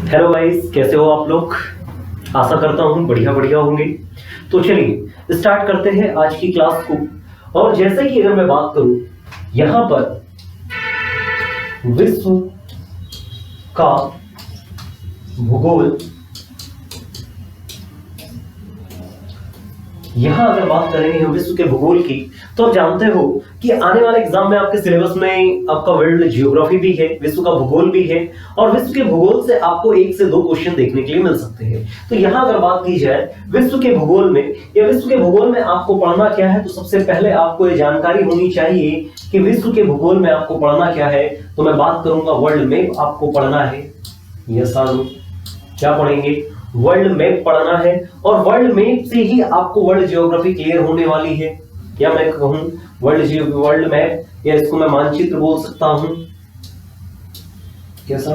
Hello guys, कैसे हो आप लोग। आशा करता हूँ बढ़िया बढ़िया होंगे। तो चलिए स्टार्ट करते हैं आज की क्लास को। और जैसे कि अगर मैं बात करूं यहां पर विश्व का भूगोल, यहां अगर बात करेंगे हम विश्व के भूगोल की, तो आप जानते हो कि आने वाले एग्जाम में आपके सिलेबस में आपका वर्ल्ड जियोग्राफी भी है, विश्व का भूगोल भी है, और विश्व के भूगोल से आपको 1 से 2 क्वेश्चन देखने के लिए मिल सकते हैं। तो यहां अगर बात की जाए विश्व के भूगोल में, या विश्व के भूगोल में आपको पढ़ना क्या है, तो सबसे पहले आपको ये जानकारी होनी चाहिए कि विश्व के भूगोल में आपको पढ़ना क्या है। तो मैं बात करूंगा वर्ल्ड मैप आपको पढ़ना है। यस और नो, क्या पढ़ेंगे? वर्ल्ड मैप पढ़ना है, और वर्ल्ड मैप से ही आपको वर्ल्ड जियोग्राफी क्लियर होने वाली है। या मैं कहूं वर्ल्ड मैप, या इसको मैं मानचित्र बोल सकता हूं। कैसा?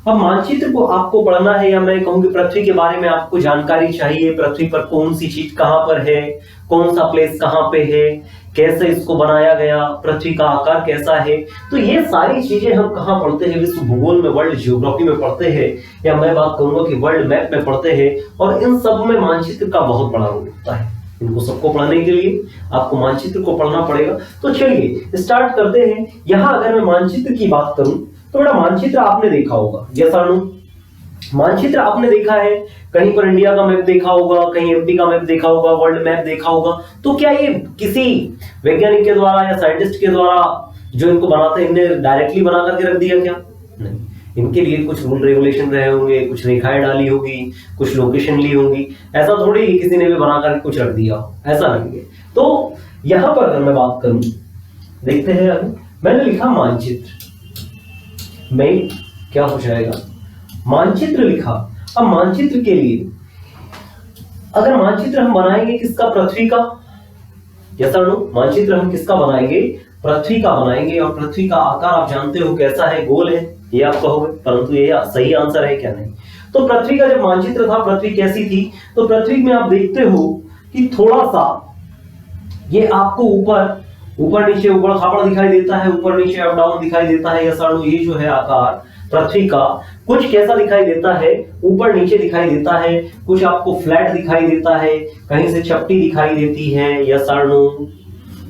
अब मानचित्र को आपको पढ़ना है, या मैं कहूं कि पृथ्वी के बारे में आपको जानकारी चाहिए। पृथ्वी पर कौन सी चीज कहां पर है, कौन सा प्लेस कहां पे है, कैसे इसको बनाया गया, पृथ्वी का आकार कैसा है। तो ये सारी चीजें हम कहां पढ़ते हैं? विश्व भूगोल में, वर्ल्ड जियोग्राफी में पढ़ते हैं, या मैं बात करूंगा कि वर्ल्ड मैप में पढ़ते हैं। और इन सब में मानचित्र का बहुत बड़ा रोल होता है। इनको सबको पढ़ने के लिए आपको मानचित्र को पढ़ना पड़ेगा। तो चलिए स्टार्ट करते हैं। यहां अगर मैं मानचित्र की बात करूं तो बेटा मानचित्र आपने देखा होगा। यस और नो, मानचित्र आपने देखा है। कहीं पर इंडिया का मैप देखा होगा, कहीं एमपी का मैप देखा होगा, वर्ल्ड मैप देखा होगा। तो क्या ये किसी वैज्ञानिक के द्वारा या साइंटिस्ट के द्वारा जो इनको बनाते हैं, इन्हें डायरेक्टली बना करके रख दिया क्या? नहीं, इनके लिए कुछ रूल रेगुलेशन रहे होंगे, कुछ रेखाएं डाली होगी, कुछ लोकेशन ली होंगी। ऐसा थोड़ी किसी ने भी बना करके कुछ रख दिया, ऐसा नहीं है। तो यहां पर अगर मैं बात करूं, देखते हैं अभी मैंने लिखा मानचित्र, मैप क्या हो जाएगा? मानचित्र लिखा। अब मानचित्र के लिए अगर मानचित्र हम बनाएंगे किसका? पृथ्वी का। यस और नो, मानचित्र हम किसका बनाएंगे? पृथ्वी का बनाएंगे। और पृथ्वी का आकार आप जानते हो कैसा है? गोल है, ये आप कहोगे, परंतु ये सही आंसर है क्या? नहीं। तो पृथ्वी का जब मानचित्र था, पृथ्वी कैसी थी? तो पृथ्वी में आप देखते हो कि थोड़ा सा ये आपको ऊपर नीचे ऊबड़ खाबड़ दिखाई देता है, ऊपर नीचे अप डाउन दिखाई देता है। यस और नो, ये जो है आकार पृथ्वी का कुछ कैसा दिखाई देता है? ऊपर नीचे दिखाई देता है, कुछ आपको फ्लैट दिखाई देता है, कहीं से चपटी दिखाई देती है। यस और नो,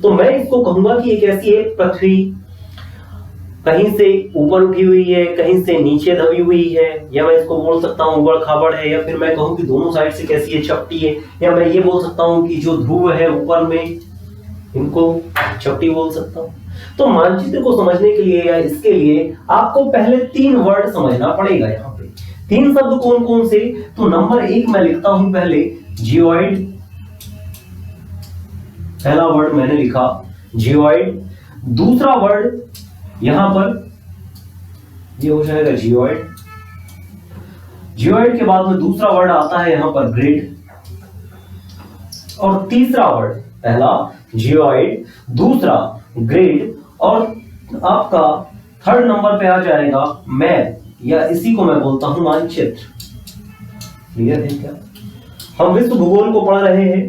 तो मैं इसको कहूंगा कि एक ऐसी है पृथ्वी, कहीं से ऊपर उठी हुई है, कहीं से नीचे दबी हुई है, या मैं इसको बोल सकता हूँ ऊबड़ खाबड़ है, या फिर मैं कहूँ कि दोनों साइड से कैसी है? चपटी है। या मैं ये बोल सकता हूँ कि जो ध्रुव है ऊपर में, इनको चपटी बोल सकता हूँ। तो मानचित्र को समझने के लिए या इसके लिए आपको पहले 3 वर्ड समझना पड़ेगा। यहाँ पे 3 शब्द कौन कौन से? तो नंबर 1 मैं लिखता हूं पहले जियोइड। पहला वर्ड मैंने लिखा जियोइड। दूसरा वर्ड यहां पर ये हो जाएगा जियोइड। जियोइड के बाद में दूसरा वर्ड आता है यहां पर ग्रिड। और तीसरा वर्ड, पहला जियोइड, दूसरा ग्रिड, और आपका थर्ड नंबर पे आ जाएगा मैप, या इसी को मैं बोलता हूं मानचित्र। क्लियर है क्या? हम विश्व भूगोल को पढ़ रहे हैं,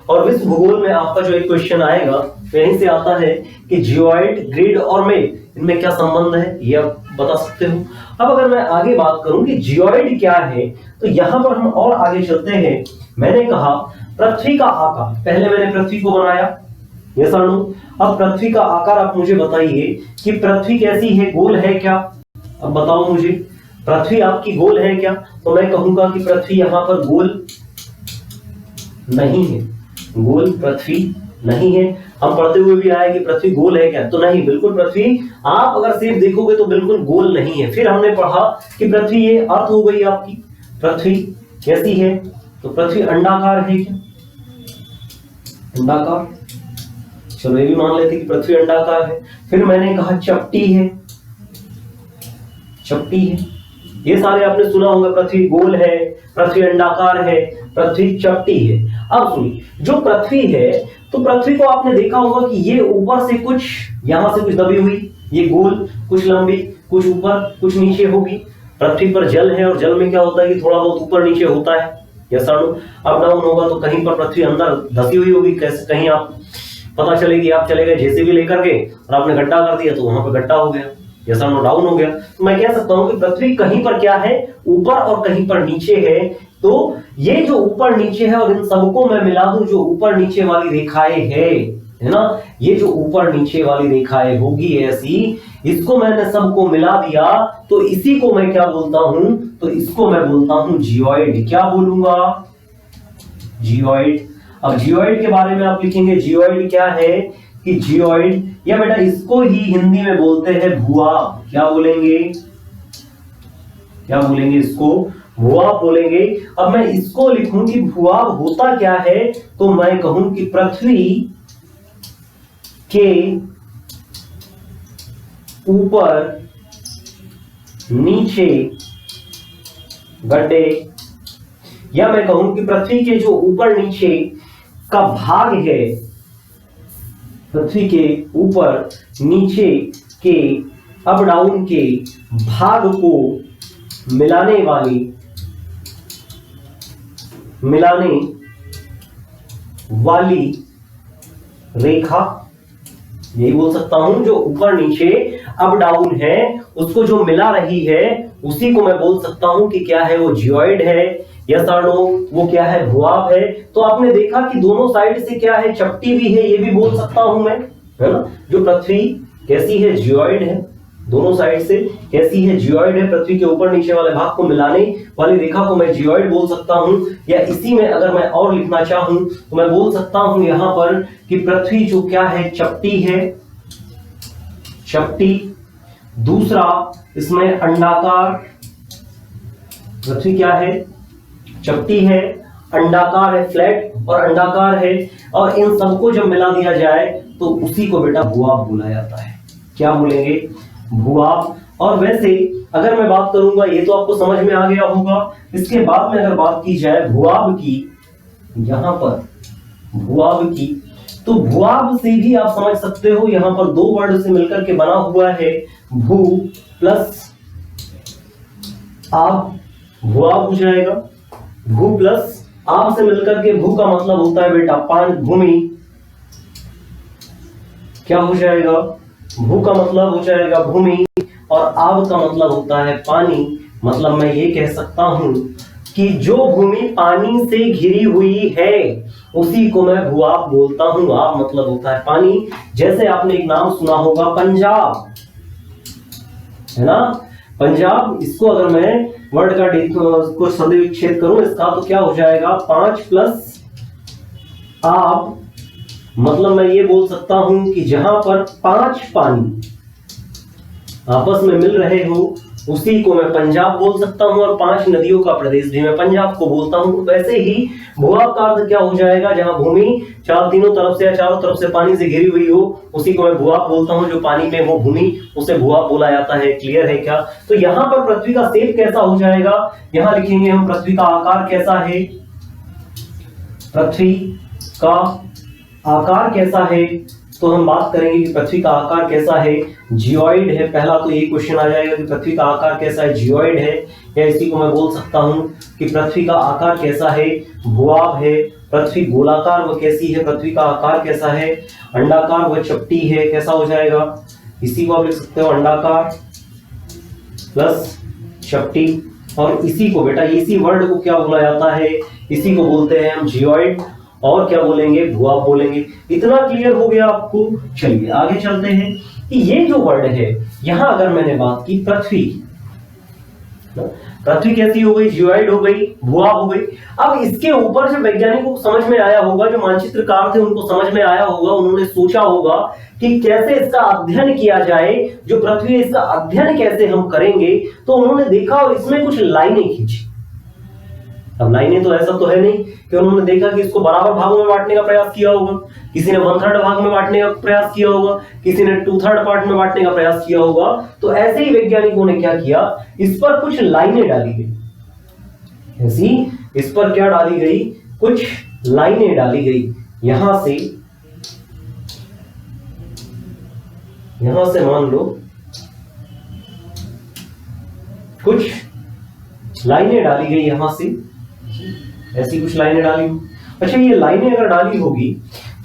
और विश्व भूगोल में आपका जो एक क्वेश्चन आएगा यहीं से आता है कि जियोइड, ग्रिड और मैप, इनमें क्या संबंध है, ये आप बता सकते हो। अब अगर मैं आगे बात करूं कि जियोइड क्या है, तो यहां पर हम और आगे चलते हैं। मैंने कहा पृथ्वी का आकार, पहले मैंने पृथ्वी को बनाया। यस और नो, अब पृथ्वी का आकार आप मुझे बताइए कि पृथ्वी कैसी है? गोल है क्या? अब बताओ मुझे, पृथ्वी आपकी गोल है क्या? तो मैं कहूंगा कि पृथ्वी यहां पर गोल नहीं है। गोल पृथ्वी नहीं है। हम पढ़ते हुए भी आए कि पृथ्वी गोल है क्या? तो नहीं, बिल्कुल पृथ्वी आप अगर सिर्फ देखोगे तो बिल्कुल गोल नहीं है। फिर हमने पढ़ा कि पृथ्वी ये अर्थ हो गई आपकी। पृथ्वी कैसी है? तो पृथ्वी अंडाकार है क्या? अंडाकार, चलो ये भी मान लेते कि पृथ्वी अंडाकार है। फिर मैंने कहा चपटी है। चपटी है, ये सारे आपने सुना होगा। पृथ्वी गोल है, पृथ्वी अंडाकार है, पृथ्वी चपटी है। अब सुनिए, जो पृथ्वी है, तो पृथ्वी को आपने देखा होगा कि ये ऊपर से कुछ, यहां से कुछ दबी हुई, ये गोल, कुछ लंबी, कुछ ऊपर कुछ नीचे होगी। पृथ्वी पर जल है, और जल में क्या होता है कि थोड़ा बहुत ऊपर नीचे होता है। यस और नो, अप डाउन होगा, तो कहीं पर पृथ्वी अंदर धसी हुई होगी, कैसे कहीं आप पता चलेगी, आप चले गए जेसीबी लेकर के और आपने गड्ढा कर दिया तो वहां पर गड्ढा हो गया। यस और नो, डाउन हो गया। तो मैं कह सकता हूं कि पृथ्वी कहीं पर क्या है, ऊपर और कहीं पर नीचे है। तो ये जो ऊपर नीचे है और इन सबको मैं मिला दूं, जो ऊपर नीचे वाली रेखाएं है ना, ये जो ऊपर नीचे वाली रेखाएं होगी ऐसी, इसको मैंने सबको मिला दिया, तो इसी को मैं क्या बोलता हूं, तो इसको मैं बोलता हूं जियोइड। क्या बोलूंगा, जियोइड। अब जियोइड के बारे में आप लिखेंगे, जियोइड क्या है कि जियोइड, या बेटा इसको ही हिंदी में बोलते हैं भूआब। क्या बोलेंगे, क्या बोलेंगे, इसको भूआब बोलेंगे। अब मैं इसको लिखूं कि भूआब होता क्या है, तो मैं कहूं कि पृथ्वी के ऊपर नीचे गड्ढे, या मैं कहूं कि पृथ्वी के जो ऊपर नीचे का भाग है, पृथ्वी के ऊपर नीचे के अप डाउन के भाग को मिलाने वाली रेखा, यही बोल सकता हूं, जो ऊपर नीचे अप डाउन है उसको जो मिला रही है उसी को मैं बोल सकता हूं कि क्या है, वो जियोइड है। यस और नो, वो क्या है, भूआब है। तो आपने देखा कि दोनों साइड से क्या है, चपटी भी है, ये भी बोल सकता हूं मैं, है ना। जो पृथ्वी कैसी है, जियोइड है, दोनों साइड से कैसी है, जियोइड है। पृथ्वी के ऊपर नीचे वाले भाग को मिलाने वाली रेखा को मैं जियोइड बोल सकता हूं। या इसी में अगर मैं और लिखना चाहूं तो मैं बोल सकता हूं यहां पर कि पृथ्वी जो क्या है, चपटी है, चपटी। दूसरा इसमें अंडाकार, पृथ्वी क्या है, चपटी है, अंडाकार है, फ्लैट और अंडाकार है, और इन सबको जब मिला दिया जाए तो उसी को बेटा भूआब बोला जाता है। क्या बोलेंगे, भूआब। और वैसे अगर मैं बात करूंगा, ये तो आपको समझ में आ गया होगा। इसके बाद में अगर बात की जाए भूआब की, यहां पर भूआब की, तो भूआब से भी आप समझ सकते हो, यहां पर दो वर्ड से मिलकर के बना हुआ है, भू प्लस आब, भूआब हो जाएगा। भू प्लस आब से मिलकर के, भू का मतलब होता है बेटा पान, भूमि। क्या हो जाएगा, भू का मतलब हो जाएगा भूमि, और आब का मतलब होता है पानी। मतलब मैं ये कह सकता हूं कि जो भूमि पानी से घिरी हुई है उसी को मैं भूआब बोलता हूं। आब मतलब होता है पानी। जैसे आपने एक नाम सुना होगा पंजाब, है ना, पंजाब। इसको अगर मैं वर्ड का को सदैव विच्छेद करूं इसका, तो क्या हो जाएगा, 5 प्लस आब। मतलब मैं ये बोल सकता हूं कि जहां पर 5 पानी आपस में मिल रहे हो उसी को मैं पंजाब बोल सकता हूं, और 5 नदियों का प्रदेश भी मैं पंजाब को बोलता हूं। वैसे ही भूआब का अर्थ क्या हो जाएगा, जहां भूमि तीनों तरफ से या चारों तरफ से पानी से घिरी हुई हो उसी को मैं भूआब बोलता हूं। जो पानी में हो भूमि, उसे भूआब बोला जाता है। क्लियर है क्या। तो यहां पर पृथ्वी का शेप कैसा हो जाएगा, यहां लिखेंगे हम पृथ्वी का आकार कैसा है, पृथ्वी का आकार कैसा है। तो हम बात करेंगे कि पृथ्वी का आकार कैसा है, जियोइड है। पहला तो ये क्वेश्चन आ जाएगा कि पृथ्वी का आकार कैसा है, जियोइड है। या इसी को मैं बोल सकता हूं कि पृथ्वी का आकार कैसा है, भूआब है। पृथ्वी गोलाकार व कैसी है, पृथ्वी का आकार कैसा है, अंडाकार व चपटी है। कैसा हो जाएगा, इसी को आप लिख सकते हो अंडाकार प्लस चपटी। और इसी को बेटा, इसी वर्ड को क्या बोला जाता है, इसी को बोलते हैं हम जियोइड। और क्या बोलेंगे, भूआब बोलेंगे। इतना क्लियर हो गया आपको। चलिए आगे चलते हैं कि ये जो वर्ड है, यहां अगर मैंने बात की पृथ्वी, पृथ्वी कैसी हो गई, जियोइड हो गई, भूआब हो गई। अब इसके ऊपर जो वैज्ञानिकों को समझ में आया होगा, जो मानचित्रकार थे उनको समझ में आया होगा, उन्होंने सोचा होगा कि कैसे इसका अध्ययन किया जाए, जो पृथ्वी है इसका अध्ययन कैसे हम करेंगे। तो उन्होंने देखा और इसमें कुछ लाइनें खींची। अब लाइनें तो ऐसा तो है नहीं कि उन्होंने देखा कि इसको बराबर भागों में बांटने का प्रयास किया होगा, किसी ने 1/3 भाग में बांटने का प्रयास किया होगा, किसी ने 2/3 पार्ट में बांटने का प्रयास किया होगा। तो ऐसे ही वैज्ञानिकों ने क्या किया, इस पर कुछ लाइनें डाली गई। ऐसी इस पर क्या डाली गई, कुछ लाइनें डाली गई। यहां से मान लो कुछ लाइनें डाली गई, यहां से ऐसी कुछ लाइनें डाली हो। अच्छा, ये लाइनें अगर डाली होगी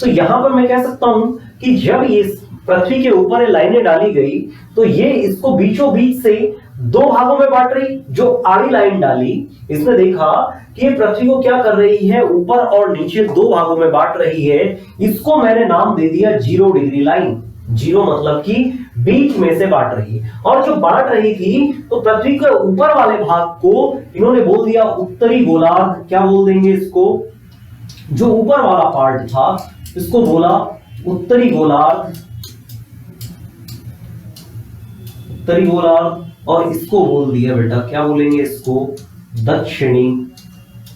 तो यहां पर मैं कह सकता हूं कि जब ये पृथ्वी के ऊपर ये लाइनें डाली गई तो ये इसको बीचों बीच से दो भागों में बांट रही। जो आड़ी लाइन डाली इसने देखा कि ये पृथ्वी को क्या कर रही है, ऊपर और नीचे दो भागों में बांट रही है। इसको मैंने नाम दे दिया 0 डिग्री लाइन। 0 मतलब कि बीच में से बांट रही है। और जो बांट रही थी तो पृथ्वी के ऊपर वाले भाग को इन्होंने बोल दिया उत्तरी गोलार्ध। क्या बोल देंगे इसको? जो ऊपर वाला पार्ट था इसको बोला उत्तरी गोलार्ध, उत्तरी गोलार्ध। और इसको बोल दिया बेटा, क्या बोलेंगे इसको? दक्षिणी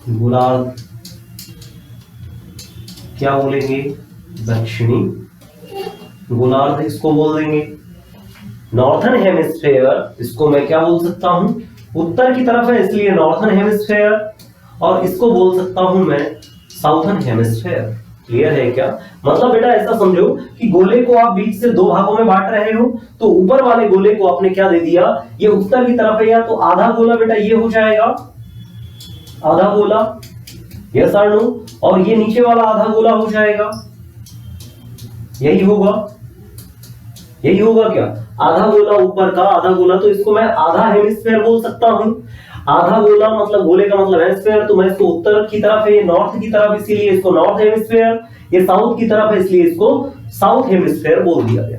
गोलार्ध। क्या बोलेंगे? दक्षिणी गोलार्ध इसको बोल देंगे। नॉर्थन हेमिस्फेयर इसको मैं क्या बोल सकता हूं? उत्तर की तरफ है इसलिए नॉर्थन हेमिस्फेयर, और इसको बोल सकता हूं मैं साउथर्न हेमिस्फेयर। क्लियर है क्या? मतलब बेटा ऐसा समझो कि गोले को आप बीच से दो भागों में बांट रहे हो, तो ऊपर वाले गोले को आपने क्या दे दिया? ये उत्तर की तरफ है, या तो आधा गोला बेटा ये हो जाएगा, आधा गोला, यस और नो। और ये नीचे वाला आधा गोला हो जाएगा, यही होगा, यही होगा क्या? आधा गोला ऊपर का, आधा गोला, तो इसको मैं आधा हेमिस्फेयर बोल सकता हूं। आधा गोला मतलब गोले का मतलब हेमिस्फेयर, तो मैं इसको उत्तर की तरफ है, नॉर्थ की तरफ, इसीलिए इसको नॉर्थ हेमिस्फेयर। ये साउथ की तरफ है इसलिए इसको साउथ हेमिस्फेयर बोल दिया गया।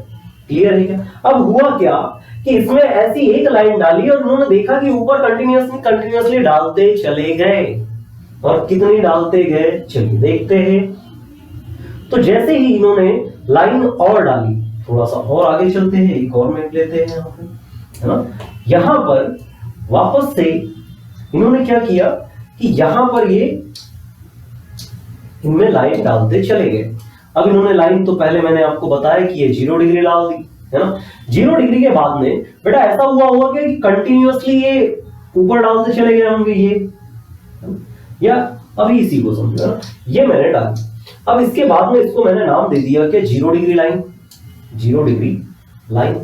क्लियर है क्या? अब हुआ क्या कि इसमें ऐसी एक लाइन डाली और उन्होंने देखा कि ऊपर कंटिन्यूअसली डालते चले गए। और कितनी डालते गए चलिए देखते हैं। तो जैसे ही इन्होंने लाइन और डाली, थोड़ा सा और आगे चलते हैं, एक और मैप लेते हैं यहाँ पे, है ना। यहां पर वापस से इन्होंने क्या किया कि यहां पर ये इनमें लाइन डालते चले गए। अब इन्होंने लाइन, तो पहले मैंने आपको बताया कि ये 0 डिग्री डाल दी, है ना। 0 डिग्री के बाद में बेटा ऐसा हुआ होगा कि कंटिन्यूअसली ये ऊपर डालते चले गए होंगे ये, या अभी इसी को समझो ना, ये मैंने डाली। अब इसके बाद में इसको मैंने नाम दे दिया कि 0 degree line, 0 degree line,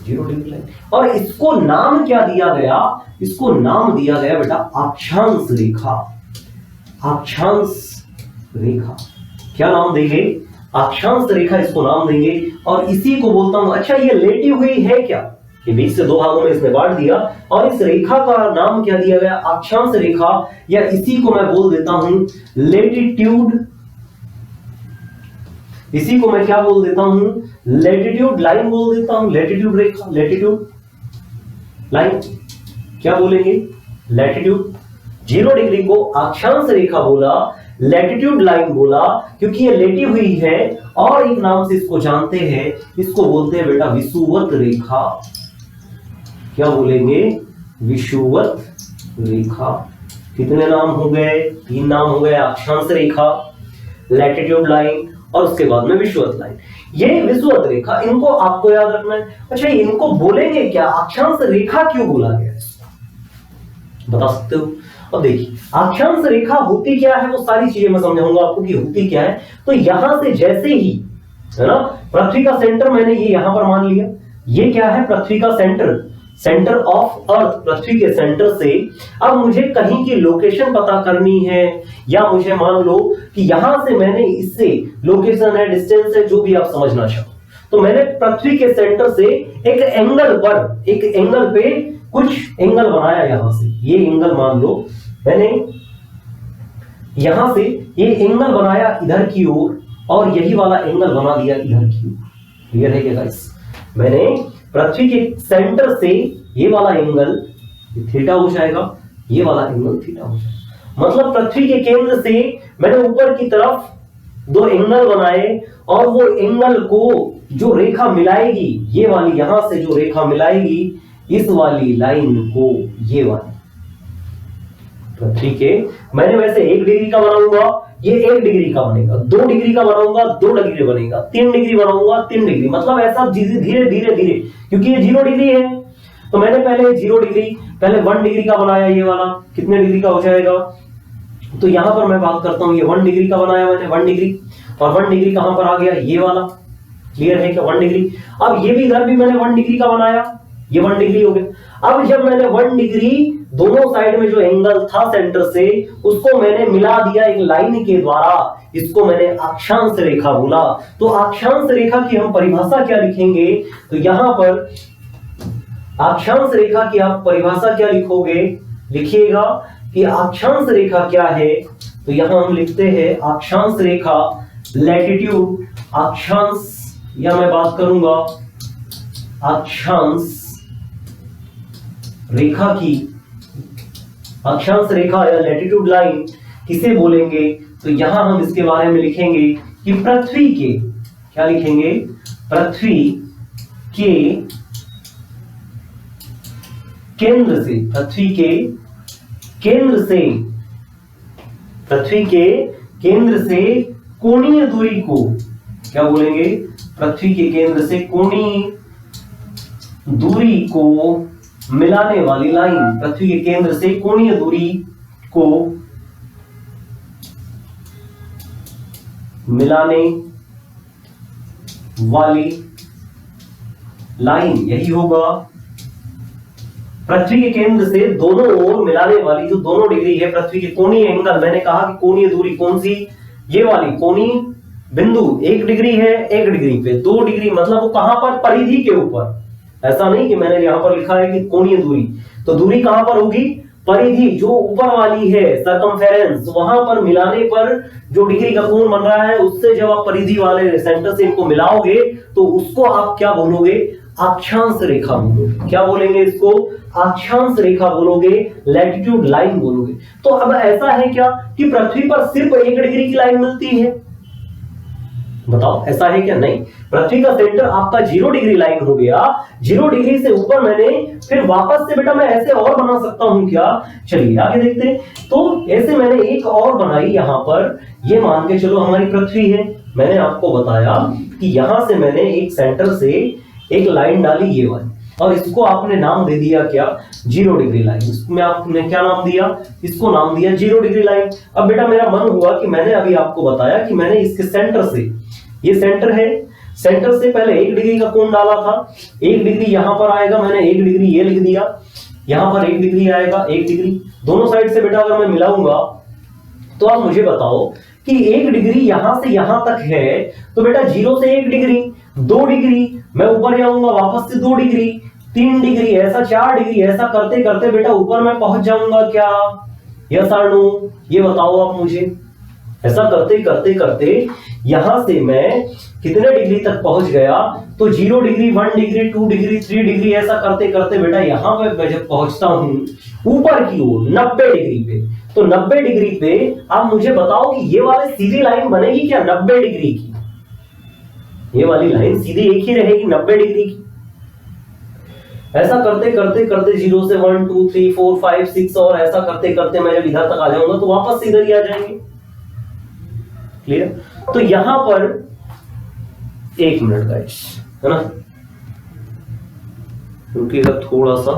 0 degree line. और इसको नाम क्या दिया गया? इसको नाम दिया गया बेटा अक्षांश रेखा। अक्षांश रेखा क्या नाम देंगे? अक्षांश रेखा इसको नाम देंगे। और इसी को बोलता हूं, अच्छा ये लेटी हुई है क्या? ये बीच से दो भागों में इसने बांट दिया और इस रेखा का नाम क्या दिया गया? अक्षांश रेखा, या इसी को मैं बोल देता हूं लेटिट्यूड। इसी को मैं क्या बोल देता हूं? लेटिट्यूड लाइन बोल देता हूं, लेटिट्यूड रेखा, लेटिट्यूड लाइन। क्या बोलेंगे? लेटिट्यूड। 0 डिग्री को अक्षांश रेखा बोला, लेटिट्यूड लाइन बोला, क्योंकि ये लेटी हुई है। और एक नाम से इसको जानते हैं, इसको बोलते हैं बेटा विषुवत रेखा। क्या बोलेंगे? विषुवत रेखा। कितने नाम हो गए? 3 नाम हो गए, अक्षांश रेखा, लेटिट्यूड लाइन और उसके बाद में विषुवत लाइन। ये विषुवत रेखा, इनको आपको याद रखना है। अच्छा इनको बोलेंगे क्या? अक्षांश रेखा क्यों बोला गया इसको बता सकते हो? अब देखिए अक्षांश रेखा होती क्या है, वो सारी चीजें मैं समझाऊंगा आपको कि होती क्या है। तो यहां से जैसे ही, है ना, पृथ्वी का सेंटर मैंने ये यहां पर मान लिया, ये क्या है? पृथ्वी का सेंटर, सेंटर ऑफ अर्थ, पृथ्वी के सेंटर से। अब मुझे कहीं की लोकेशन पता करनी है, या मुझे मान लो कि यहां से मैंने इससे लोकेशन है, डिस्टेंस है, जो भी आप समझना चाहो, तो मैंने पृथ्वी के सेंटर से एक एंगल पर, एक एंगल पे कुछ एंगल बनाया। यहां से ये एंगल मान लो मैंने यहां से ये एंगल बनाया इधर की ओर, और यही वाला एंगल बना दिया इधर की ओर। क्लियर है क्या गाइस? मैंने पृथ्वी के सेंटर से ये वाला एंगल थीटा हो जाएगा, ये वाला एंगल थीटा हो जाएगा। मतलब पृथ्वी के केंद्र से मैंने ऊपर की तरफ 2 एंगल बनाए, और वो एंगल को जो रेखा मिलाएगी, ये वाली यहां से जो रेखा मिलाएगी इस वाली लाइन को, ये वाली पृथ्वी के, मैंने वैसे 1 डिग्री का बनाऊंगा, ये 1 डिग्री का बनेगा, 2 डिग्री का बनाऊंगा, 2 डिग्री बनेगा, 3 डिग्री बनाऊंगा, 3 डिग्री। मतलब ऐसा धीरे धीरे धीरे, क्योंकि ये 0 डिग्री है तो मैंने पहले 0 डिग्री, पहले 1 डिग्री का बनाया, ये वाला कितने डिग्री का हो जाएगा? तो यहां पर मैं बात करता हूं, ये 1 डिग्री का बनाया मैंने, 1 डिग्री, और 1 डिग्री कहां पर आ गया? ये वाला। क्लियर है क्या? 1 डिग्री। अब ये भी इधर भी मैंने 1 डिग्री का बनाया, ये 1 डिग्री हो गया। अब जब मैंने 1 डिग्री दोनों साइड में जो एंगल था सेंटर से, उसको मैंने मिला दिया एक लाइन के द्वारा, इसको मैंने अक्षांश रेखा बोला। तो अक्षांश रेखा की हम परिभाषा क्या लिखेंगे, तो यहां पर अक्षांश रेखा की आप परिभाषा क्या लिखोगे, लिखिएगा कि अक्षांश रेखा क्या है। तो यहां हम लिखते हैं अक्षांश रेखा, लैटिट्यूड अक्षांश, या मैं बात करूंगा अक्षांश रेखा की, अक्षांश रेखा या लैटिट्यूड लाइन किसे बोलेंगे, तो यहां हम इसके बारे में लिखेंगे कि पृथ्वी के, क्या लिखेंगे, पृथ्वी के केंद्र से, पृथ्वी के केंद्र से, पृथ्वी के केंद्र से कोणीय दूरी को क्या बोलेंगे, पृथ्वी के केंद्र से कोणीय दूरी को मिलाने वाली लाइन, पृथ्वी के केंद्र से कोणीय दूरी को मिलाने वाली लाइन, यही होगा। पृथ्वी के केंद्र से दोनों ओर मिलाने वाली जो दोनों डिग्री है, पृथ्वी के कोणीय एंगल, मैंने कहा कि कोणीय दूरी कौन सी, ये वाली कोणीय बिंदु 1 डिग्री है, 1 डिग्री पे 2 डिग्री, मतलब वो कहां पर, परिधि के ऊपर। ऐसा नहीं कि मैंने यहां पर लिखा है कि कोणीय दूरी, तो दूरी कहां पर होगी, परिधि जो ऊपर वाली है, सरकमफेरेंस, वहां पर मिलाने पर जो डिग्री का कोण बन रहा है, उससे जब आप परिधि वाले सेंटर से इनको मिलाओगे तो उसको आप क्या बोलोगे, अक्षांश रेखा बोलोगे। क्या बोलेंगे इसको, अक्षांश रेखा बोलोगे, लैटिट्यूड लाइन बोलोगे। तो अब ऐसा है क्या कि पृथ्वी पर सिर्फ 1 डिग्री की लाइन मिलती है, बताओ ऐसा है क्या, नहीं। पृथ्वी का सेंटर आपका 0 डिग्री लाइन हो गया, 0 डिग्री से ऊपर मैंने फिर वापस से बेटा मैं ऐसे और बना सकता हूं क्या, चलिए आगे देखते हैं। तो ऐसे मैंने एक और बनाई यहां पर, ये मान के चलो हमारी पृथ्वी है। मैंने आपको बताया कि यहां से मैंने एक सेंटर से एक लाइन डाली ये वाली, और इसको आपने नाम दे दिया क्या, 0 डिग्री लाइन। इसमें आपने क्या नाम दिया, इसको नाम दिया 0 डिग्री लाइन। अब बेटा मेरा मन हुआ कि मैंने अभी आपको बताया कि मैंने इसके सेंटर से, ये सेंटर है, सेंटर से पहले 1 डिग्री का कोण डाला था, 1 डिग्री यहां पर आएगा, मैंने 1 डिग्री ये लिख दिया, यहां पर 1 डिग्री आएगा, 1 डिग्री दोनों साइड से बेटा अगर मैं मिलाऊंगा तो आप मुझे बताओ कि 1 डिग्री यहां से यहां तक है, तो बेटा 0 से 1 डिग्री, 2 डिग्री, मैं ऊपर जाऊंगा वापस से 2 डिग्री, 3 डिग्री, ऐसा 4 डिग्री, ऐसा करते करते बेटा ऊपर मैं पहुंच जाऊंगा क्या, यस और नो, ये बताओ आप मुझे। ऐसा करते करते करते यहां से मैं कितने डिग्री तक पहुंच गया, तो 0 डिग्री, 1 डिग्री, 2 डिग्री, 3 डिग्री, ऐसा करते करते बेटा यहां पे मैं जब पहुंचता हूं ऊपर की ओर 90 डिग्री पे, तो 90 डिग्री पे आप मुझे बताओ कि ये वाली सीधी लाइन बनेगी क्या 90 डिग्री की, ये वाली लाइन सीधी एक ही रहेगी 90 डिग्री की। ऐसा करते करते करते 0 से 1 2 3 4 5 6 और ऐसा करते करते मैं जब इधर तक आ जाऊंगा तो वापस से इधर ही आ जाएंगे, क्लियर। तो यहां पर 1 मिनट गाइस, है ना, रुकिएगा थोड़ा सा।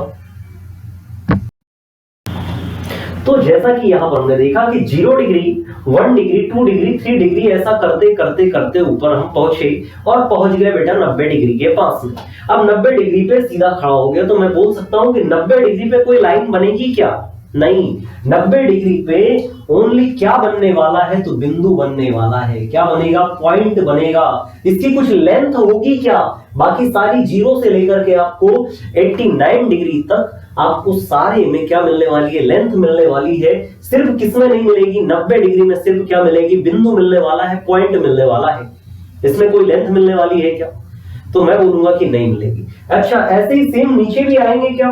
तो जैसा कि यहां पर हमने देखा कि 0 डिग्री, 1 डिग्री, 2 डिग्री, 3 डिग्री, ऐसा करते करते करते ऊपर हम पहुंचे और पहुंच गए बेटा 90 डिग्री के पास में। अब 90 डिग्री पे सीधा खड़ा हो गया, तो मैं बोल सकता हूं कि 90 डिग्री पे कोई लाइन बनेगी क्या, नहीं। 90 डिग्री पे ओनली क्या बनने वाला है, तो बिंदु बनने वाला है। क्या बनेगा, पॉइंट बनेगा। इसकी कुछ लेंथ होगी क्या, बाकी सारी 0 से लेकर के आपको 89 डिग्री तक आपको सारे में क्या मिलने वाली है, लेंथ मिलने वाली है। सिर्फ किसमें नहीं मिलेगी, 90 डिग्री में सिर्फ क्या मिलेगी, बिंदु मिलने वाला है, पॉइंट मिलने वाला है। इसमें कोई लेंथ मिलने वाली है क्या, तो मैं बोलूंगा कि नहीं मिलेगी। अच्छा, ऐसे ही सेम नीचे भी आएंगे क्या,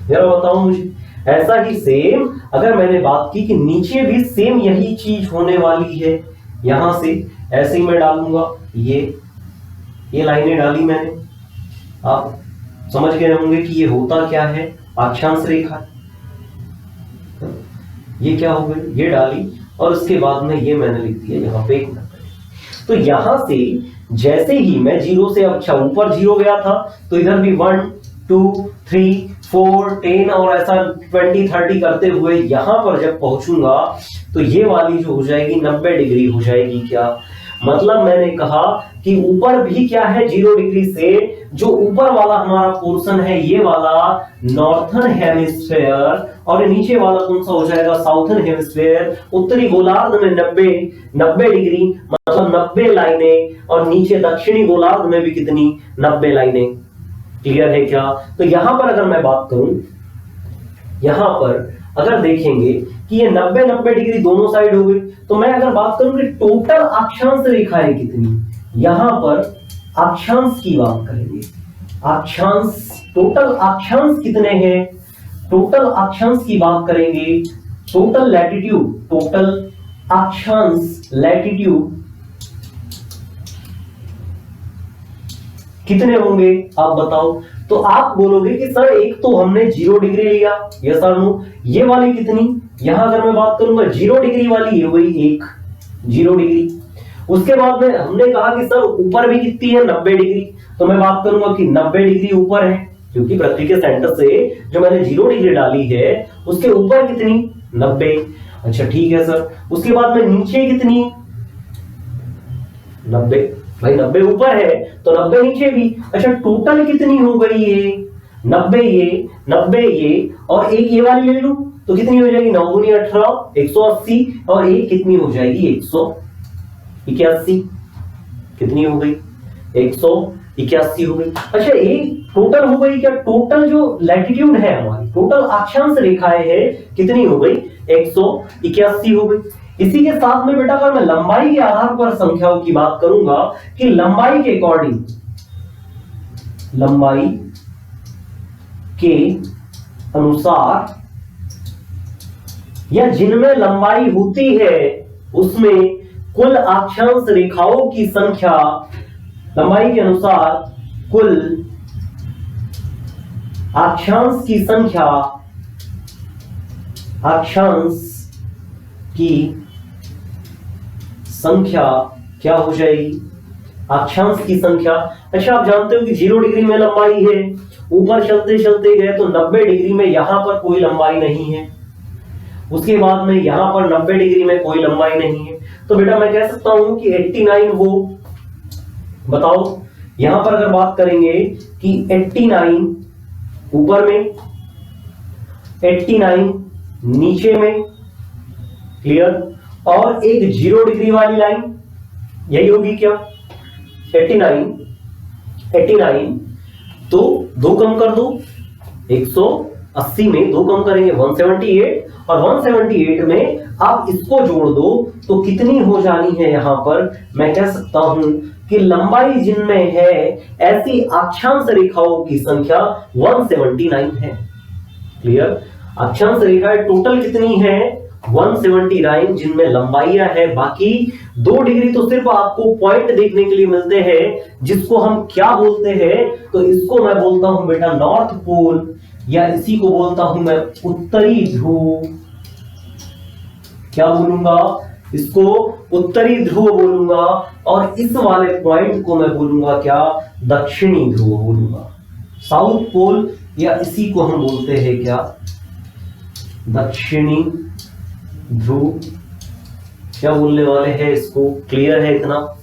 जरा बताओ मुझे। ऐसा ही सेम अगर मैंने बात की कि नीचे भी सेम यही चीज होने वाली है, यहां से ऐसे ही मैं डालूंगा, ये लाइनें डाली मैंने, आप समझ गए होंगे कि ये होता क्या है, अक्षांश रेखा। ये क्या हो गई, ये डाली और उसके बाद में ये मैंने लिख दिया यहाँ पे 1 मिनट। तो यहां से जैसे ही मैं 0 से, अच्छा ऊपर 0 गया था, तो इधर भी 1 2 3 4 10 और ऐसा 20 30 करते हुए यहां पर जब पहुंचूंगा तो ये वाली जो हो जाएगी 90 डिग्री हो जाएगी। क्या मतलब, मैंने कहा कि ऊपर भी क्या है 0 डिग्री से, जो ऊपर वाला हमारा पोर्शन है ये वाला नॉर्थर्न हेमिस्फेयर, और नीचे वाला कौन सा हो जाएगा साउथर्न हेमिस्फेयर। उत्तरी गोलार्ध में 90 डिग्री मतलब 90 लाइनें, और नीचे दक्षिणी गोलार्ध में भी कितनी 90 लाइनें। क्लियर है क्या? तो यहां पर अगर मैं बात करूं, यहां पर अगर देखेंगे कि ये 90 डिग्री दोनों साइड हो गई, तो मैं अगर बात करूं कि टोटल अक्षांश रेखाएं कितनी, यहां पर अक्षांश की बात करेंगे। अक्षांश, टोटल अक्षांश कितने हैं? टोटल अक्षांश की बात करेंगे। टोटल लैटिट्यूड, टोटल अक्षांश लैटिट्यूड कितने होंगे आप बताओ? तो आप बोलोगे कि सर एक तो हमने 0 डिग्री लिया, यस और नो। ये वाली कितनी, यहां अगर मैं बात करूंगा 0 डिग्री वाली, ये हुई एक 0 डिग्री। उसके बाद में हमने कहा कि सर ऊपर भी कितनी है 90 डिग्री, तो मैं बात करूंगा कि 90 डिग्री ऊपर है, क्योंकि पृथ्वी के सेंटर से जो मैंने 0 डिग्री डाली है उसके ऊपर कितनी 90। अच्छा ठीक है सर। उसके बाद में नीचे कितनी 90, भाई 90 ऊपर है तो 90 नीचे भी। अच्छा टोटल कितनी हो गई ये 90, ये 90 ये, और एक ये वाली ले लूं तो कितनी हो जाएगी 9 गुनी 18 180, और एक कितनी हो जाएगी 181। कितनी हो गई 181 हो गई। अच्छा एक टोटल हो गई क्या? टोटल जो लैटिट्यूड है हमारी, टोटल अक्षांश रेखाएं है कितनी हो गई 181 हो गई। इसी के साथ में बेटा अगर मैं लंबाई के आधार पर संख्याओं की बात करूंगा कि लंबाई के अकॉर्डिंग, लंबाई के अनुसार या जिनमें लंबाई होती है उसमें कुल अक्षांश रेखाओं की संख्या, लंबाई के अनुसार कुल अक्षांश की संख्या, अक्षांश की संख्या क्या हो जाएगी? अक्षांश की संख्या। अच्छा आप जानते हो कि 0 डिग्री में लंबाई है, ऊपर चलते चलते गए तो 90 डिग्री में यहां पर कोई लंबाई नहीं है, उसके बाद में यहां पर 90 डिग्री में कोई लंबाई नहीं है, तो बेटा मैं कह सकता हूं कि 89 हो। बताओ यहां पर अगर बात करेंगे कि 89 ऊपर में, 89 नीचे में, क्लियर, और एक 0 डिग्री वाली लाइन, यही होगी क्या 89 तो 2 कम कर दो, 180 में 2 कम करेंगे 178, और 178 में आप इसको जोड़ दो तो कितनी हो जानी है? यहां पर मैं कह सकता हूं कि लंबाई जिनमें है ऐसी अक्षांश रेखाओं की संख्या 179 है। क्लियर? अक्षांश रेखाएं टोटल कितनी है 179, जिनमें लंबाइयां है। बाकी 2 डिग्री तो सिर्फ आपको पॉइंट देखने के लिए मिलते हैं, जिसको हम क्या बोलते हैं? तो इसको मैं बोलता हूं बेटा नॉर्थ पोल, या इसी को बोलता हूं मैं उत्तरी ध्रुव। क्या बोलूंगा? इसको उत्तरी ध्रुव बोलूंगा, और इस वाले पॉइंट को मैं बोलूंगा क्या? दक्षिणी ध्रुव बोलूंगा, साउथ पोल, या इसी को हम बोलते हैं क्या? दक्षिणी ध्रुव। क्या बोलने वाले हैं इसको? क्लियर है इतना?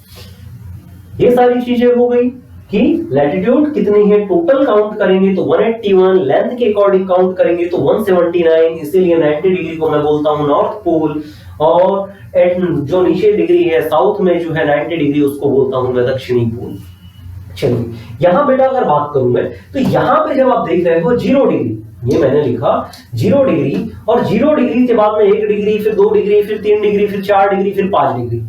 ये सारी चीजें हो गई कि लैटिट्यूड कितनी है, टोटल काउंट करेंगे तो 181, लेंथ के अकॉर्डिंग काउंट करेंगे तो 179, इसीलिए 90 डिग्री को मैं बोलता हूं नॉर्थ पोल, और जो नीचे डिग्री है साउथ में जो है 90 डिग्री, उसको बोलता हूं मैं दक्षिणी पोल। चलिए यहां बेटा अगर बात करूं मैं, तो यहां पे जब आप देख रहे हो 0 डिग्री, ये मैंने लिखा 0 डिग्री, और 0 डिग्री के बाद में 1 डिग्री, फिर 2 डिग्री, फिर 3 डिग्री, फिर 4 डिग्री, फिर 5 डिग्री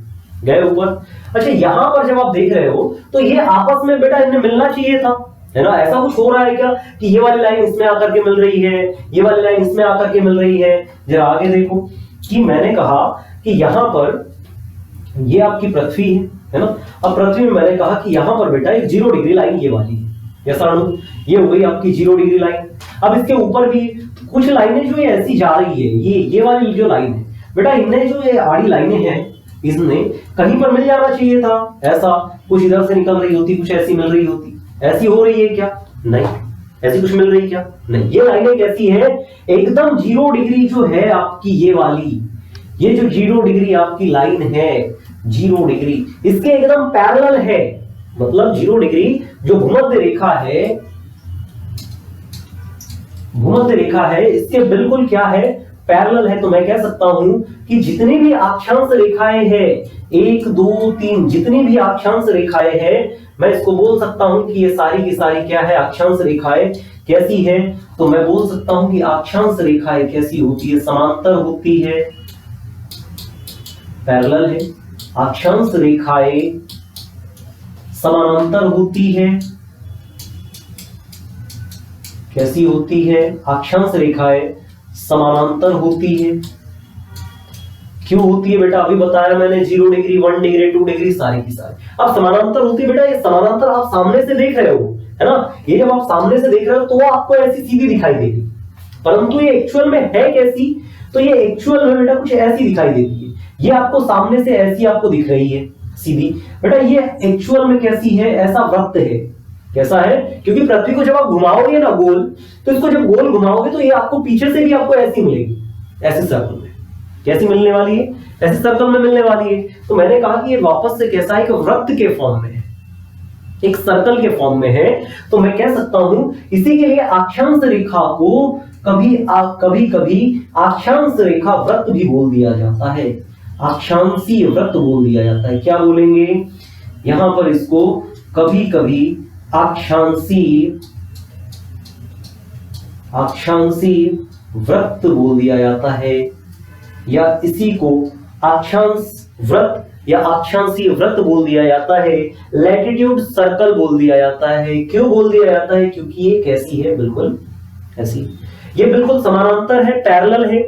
गए ऊपर। अच्छा यहां पर जब आप देख रहे हो तो ये आपस में बेटा इन्हें मिलना चाहिए था, है ना? ऐसा कुछ हो रहा है क्या कि ये वाली लाइन इसमें आकर के मिल रही है, ये वाली लाइन इसमें आकर के मिल रही है? जरा आगे देखो कि मैंने कहा कि यहां पर ये आपकी पृथ्वी है ना? अब पृथ्वी में मैंने कहा कि यहां पर बेटा एक 0 डिग्री लाइन ये वाली है, ये हो गई आपकी 0 डिग्री लाइन। अब इसके ऊपर भी कुछ लाइनें जो है ऐसी जा रही है, ये वाली जो लाइन है बेटा, इनमें जो ये आड़ी लाइनें हैं, इसमें कहीं पर मिल जाना चाहिए था, ऐसा कुछ इधर से निकल रही होती, कुछ ऐसी मिल रही होती। ऐसी हो रही है क्या? नहीं। ऐसी कुछ मिल रही क्या? नहीं। ये लाइनें कैसी है? एकदम 0 डिग्री जो है आपकी ये वाली, ये जो 0 डिग्री आपकी लाइन है, 0 डिग्री इसके एकदम पैरेलल है। मतलब 0 डिग्री जो भूमध्य रेखा है इसके बिल्कुल क्या है, पैरेलल है। तो मैं कह सकता हूं कि जितनी भी अक्षांश रेखाएं हैं, 1 2 3 जितनी भी अक्षांश रेखाएं हैं, मैं इसको बोल सकता हूं कि ये सारी की सारी क्या है, अक्षांश रेखाएं कैसी है। तो मैं बोल सकता हूं कि अक्षांश रेखाएं कैसी होती है, समांतर होती है, पैरेलल है। अक्षांश रेखाएं समानांतर होती है, कैसी होती है, अक्षांश रेखाएं समानांतर होती है। क्यों होती है बेटा, अभी बताया मैंने, 0 डिग्री 1 डिग्री 2 डिग्री सारी की सारी। अब समानांतर होती है बेटा, ये समानांतर आप सामने से देख रहे हो, है ना, ये जब आप सामने से देख रहे हो तो आपको ऐसी सीधी दिखाई देगी, परंतु ये एक्चुअल में है कैसी, तो ये एक्चुअल में बेटा कुछ ऐसी दिखाई देती है। ये आपको सामने से ऐसी आपको दिख रही है सीधी, बेटा ये एक्चुअल में कैसी है, ऐसा वृत्त है। कैसा है, क्योंकि पृथ्वी को जब आप घुमाओगे ना गोल, तो इसको जब गोल घुमाओगे तो ये आपको पीछे से भी आपको ऐसी मिलेगी, ऐसे सर्कल में। कैसी मिलने वाली है, ऐसे सर्कल में मिलने वाली है। तो मैंने कहा कि ये वापस से कैसा है, एक वृत्त के फॉर्म में है, एक सर्कल के फॉर्म में है। तो मैं कह सकता हूं इसी के लिए अक्षांश रेखा को कभी कभी अक्षांश रेखा वृत्त भी बोल दिया जाता है, अक्षांशीय वृत्त बोल दिया जाता है। क्या बोलेंगे यहां पर, इसको कभी कभी अक्षांशीय वृत्त बोल दिया जाता है, या इसी को अक्षांश वृत्त या अक्षांशीय वृत्त बोल दिया जाता है, लैटिट्यूड सर्कल बोल दिया जाता है। क्यों बोल दिया जाता है, क्योंकि ये कैसी है, बिल्कुल ऐसी, ये बिल्कुल समानांतर है, पैरेलल है।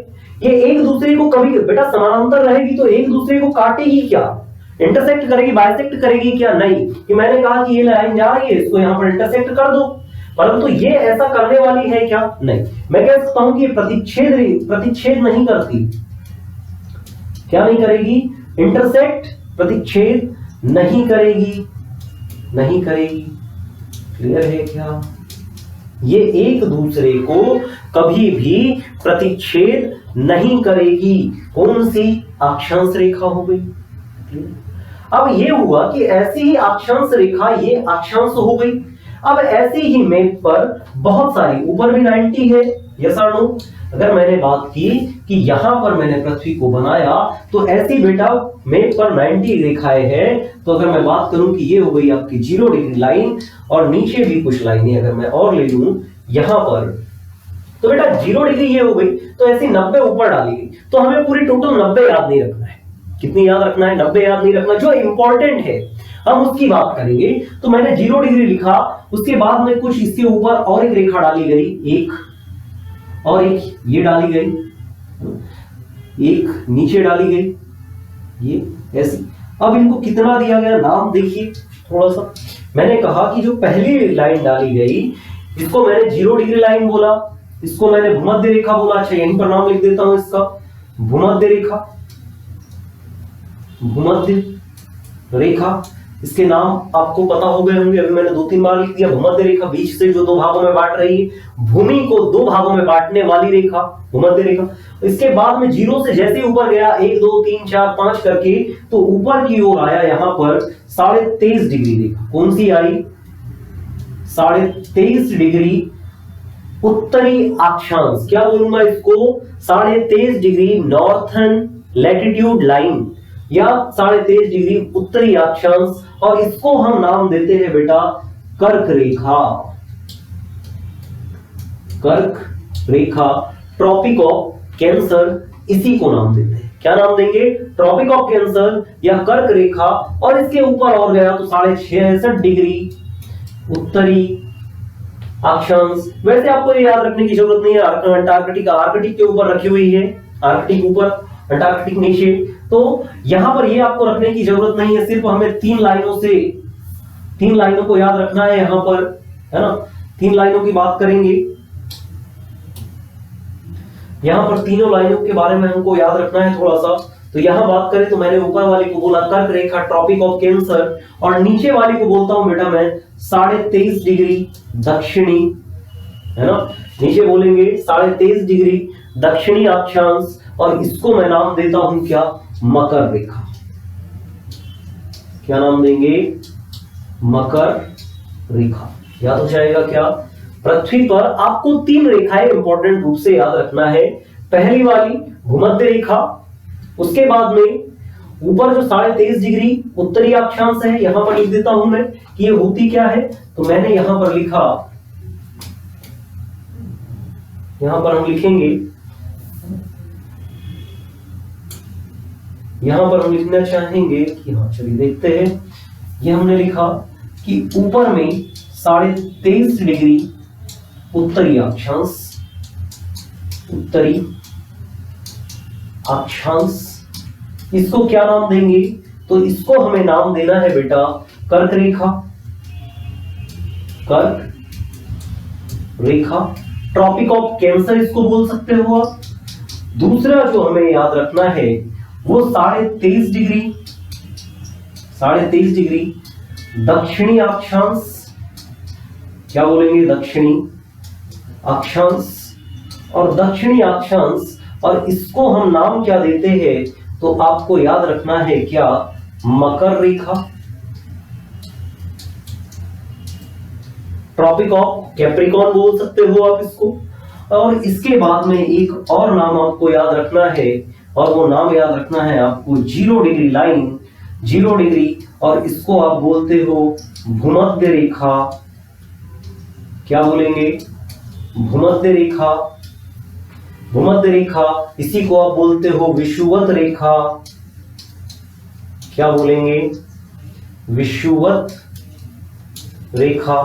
ये एक दूसरे को कभी बेटा समानांतर रहेगी तो एक दूसरे को काटेगी क्या, इंटरसेक्ट करेगी, बाइसेक्ट करेगी क्या, नहीं। कि मैंने कहा कि ये लाइन जा रही है, इसको यहां पर इंटरसेक्ट कर दो, परंतु ये ऐसा करने वाली है क्या, नहीं। मैं कह सकता हूं कि ये प्रतिच्छेद नहीं करती। क्या नहीं करेगी, इंटरसेक्ट, प्रतिच्छेद नहीं करेगी, नहीं करेगी। क्लियर है क्या, ये एक दूसरे को कभी भी प्रतिच्छेद नहीं करेगी। कौन सी, अक्षांश रेखा हो गई। अब ये हुआ कि ऐसी ही अक्षांश रेखा ये अक्षांश हो गई। अब ऐसी ही मैप पर बहुत सारी, ऊपर भी 90 है, यस और नो। अगर मैंने बात की कि यहां पर मैंने पृथ्वी को बनाया तो ऐसी बेटा मैप पर 90 रेखाएं हैं। तो अगर मैं बात करूं कि ये हो गई आपकी 0 डिग्री लाइन, और नीचे भी कुछ लाइनें अगर मैं और ले लूं यहां पर, तो बेटा 0 डिग्री ये हो गई, तो ऐसी 90 ऊपर डाली गई। तो हमें पूरी टोटल 90 याद नहीं रखना है। कितनी याद रखना है, 90 याद नहीं रखना, जो इंपॉर्टेंट है हम उसकी बात करेंगे। तो मैंने 0 डिग्री लिखा, उसके बाद में कुछ इसके ऊपर और एक रेखा डाली गई, एक और एक ये डाली गई, एक नीचे डाली गई, ये ऐसी। अब इनको कितना दिया गया, नाम देखिए थोड़ा सा। मैंने कहा कि जो पहली लाइन डाली गई इसको मैंने 0 डिग्री लाइन बोला, इसको मैंने भूमध्य रेखा बोला। अच्छा यहीं पर नाम लिख देता हूं इसका, भूमध्य रेखा, भूमध्य रेखा। इसके नाम आपको पता हो गए होंगे, अभी मैंने 2-3 बार लिख दिया। भूमध्य रेखा बीच से जो 2 भागों में बांट रही है, भूमि को 2 भागों में बांटने वाली रेखा, भूमध्य रेखा। इसके बाद में 0 से जैसे ऊपर गया 1 2 3 4 5 करके, तो ऊपर की ओर आया यहां पर 23.5 डिग्री रेखा। कौन सी आई, 23.5 डिग्री उत्तरी अक्षांश। क्या बोलूंगा इसको, 23.5 डिग्री नॉर्थर्न लैटिट्यूड लाइन, या 23.5 डिग्री उत्तरी अक्षांश। और इसको हम नाम देते हैं बेटा कर्क रेखा, कर्क रेखा, ट्रॉपिक ऑफ कैंसर, इसी को नाम देते हैं। क्या नाम देंगे, ट्रॉपिक ऑफ कैंसर या कर्क रेखा। और इसके ऊपर और गया तो 66.5 डिग्री उत्तरी अक्षांश। वैसे आपको ये याद रखने की जरूरत नहीं है, अंटार्कटिक के ऊपर रखी हुई है, आर्कटिक ऊपर, अंटार्कटिक नीचे। तो यहां पर ये आपको रखने की जरूरत नहीं है, सिर्फ हमें 3 लाइनों को याद रखना है यहां पर, है ना। 3 लाइनों की बात करेंगे, यहां पर तीनों लाइनों के बारे में हमको याद रखना है थोड़ा सा। तो यहां बात करें तो मैंने ऊपर वाली को बोला कर्क रेखा, ट्रॉपिक ऑफ कैंसर, और नीचे वाली को बोलता हूं बेटा मैं 23.5 डिग्री दक्षिणी, है ना। नीचे बोलेंगे 23.5 डिग्री दक्षिणी अक्षांश, और इसको मैं नाम देता हूं क्या, मकर रेखा। क्या नाम देंगे, मकर रेखा। याद हो जाएगा क्या? पृथ्वी पर आपको 3 रेखाएं इंपॉर्टेंट रूप से याद रखना है। पहली वाली भूमध्य रेखा, उसके बाद में ऊपर जो 23.5 डिग्री उत्तरी अक्षांश है, यहां पर लिख देता हूं मैं कि ये होती क्या है। तो मैंने यहां पर लिखा, यहां पर हम लिखेंगे, यहां पर हम लिखना चाहेंगे कि हाँ चलिए देखते हैं। ये हमने लिखा कि ऊपर में 23.5 डिग्री उत्तरी अक्षांश, उत्तरी अक्षांश, इसको क्या नाम देंगे? तो इसको हमें नाम देना है बेटा कर्क रेखा, कर्क रेखा। ट्रॉपिक ऑफ कैंसर इसको बोल सकते हो आप। दूसरा जो हमें याद रखना है वो 23.5 डिग्री, 23.5 डिग्री दक्षिणी अक्षांश, क्या बोलेंगे? दक्षिणी अक्षांश। और दक्षिणी अक्षांश, और इसको हम नाम क्या देते हैं? तो आपको याद रखना है क्या? मकर रेखा। ट्रॉपिक ऑफ कैप्रिकॉर्न बोल सकते हो आप इसको। और इसके बाद में एक और नाम आपको याद रखना है, और वो नाम याद रखना है आपको 0 डिग्री लाइन, 0 डिग्री, और इसको आप बोलते हो भूमध्य रेखा। क्या बोलेंगे? भूमध्य रेखा, भूमध्य रेखा। इसी को आप बोलते हो विषुवत रेखा। क्या बोलेंगे? विषुवत रेखा।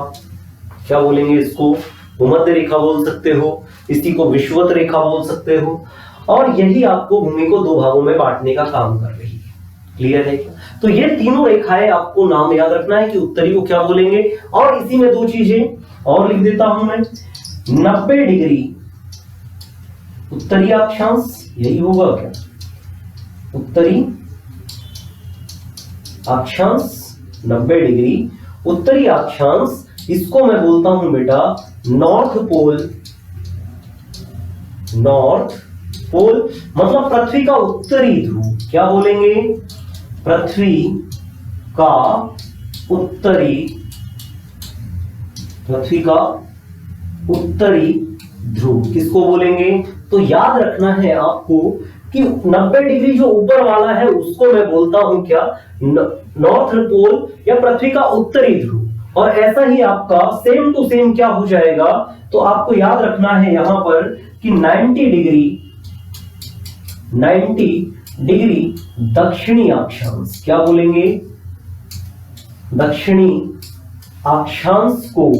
क्या बोलेंगे इसको? भूमध्य रेखा बोल सकते हो, इसी को विषुवत रेखा बोल सकते हो। और यही आपको भूमि को 2 भागों में बांटने का काम कर रही है। क्लियर है? तो ये तीनों रेखाएं आपको नाम याद रखना है कि उत्तरी को क्या बोलेंगे। और इसी में 2 चीजें और लिख देता हूं मैं। 90 डिग्री उत्तरी अक्षांश, यही होगा क्या? उत्तरी अक्षांश 90 डिग्री उत्तरी अक्षांश, इसको मैं बोलता हूं बेटा नॉर्थ पोल। नॉर्थ पोल मतलब पृथ्वी का उत्तरी ध्रुव। क्या बोलेंगे? पृथ्वी का उत्तरी, पृथ्वी का उत्तरी ध्रुव किसको बोलेंगे? तो याद रखना है आपको कि 90 डिग्री जो ऊपर वाला है उसको मैं बोलता हूं क्या? नॉर्थ पोल या पृथ्वी का उत्तरी ध्रुव। और ऐसा ही आपका सेम टू सेम क्या हो जाएगा? तो आपको याद रखना है यहां पर कि 90 डिग्री दक्षिणी अक्षांश। क्या बोलेंगे? दक्षिणी अक्षांश को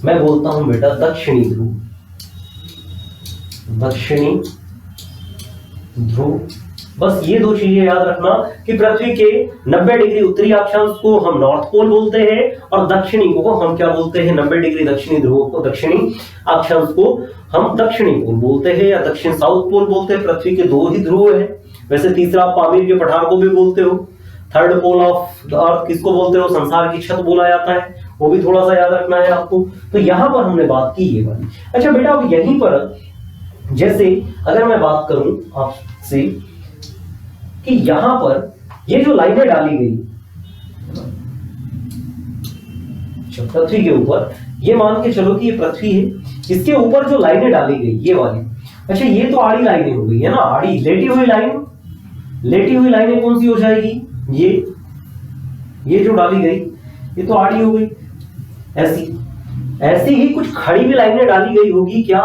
मैं बोलता हूं बेटा दक्षिणी ध्रुव, दक्षिणी ध्रुव। बस ये 2 चीजें याद रखना कि पृथ्वी के 90 डिग्री उत्तरी अक्षांश को हम नॉर्थ पोल बोलते हैं, और दक्षिणी को हम क्या बोलते हैं? 90 डिग्री दक्षिणी ध्रुव को, दक्षिणी अक्षांश को हम दक्षिणी पोल बोलते हैं या दक्षिण साउथ पोल बोलते हैं। पृथ्वी के 2 ही ध्रुव है। वैसे तीसरा आप पामीर के पठार को भी बोलते हो। Third pole of the earth किसको बोलते हो? संसार की छत बोला जाता है, वो भी थोड़ा सा याद रखना है आपको। तो यहां पर हमने बात की ये वाली। अच्छा बेटा, अब यहीं पर जैसे अगर मैं बात करूं आपसे कि यहां पर ये जो लाइनें डाली गई पृथ्वी के ऊपर, ये मान के चलो कि ये पृथ्वी है, इसके ऊपर जो लाइनें डाली गई ये वाली। अच्छा, ये तो आड़ी लाइनें हो गई है ना, आड़ी लेटी हुई लाइन। लेटी हुई लाइनें कौन सी हो जाएगी? ये जो डाली गई ये तो आड़ी हो गई। ऐसी ही कुछ खड़ी भी लाइनें डाली गई होगी क्या?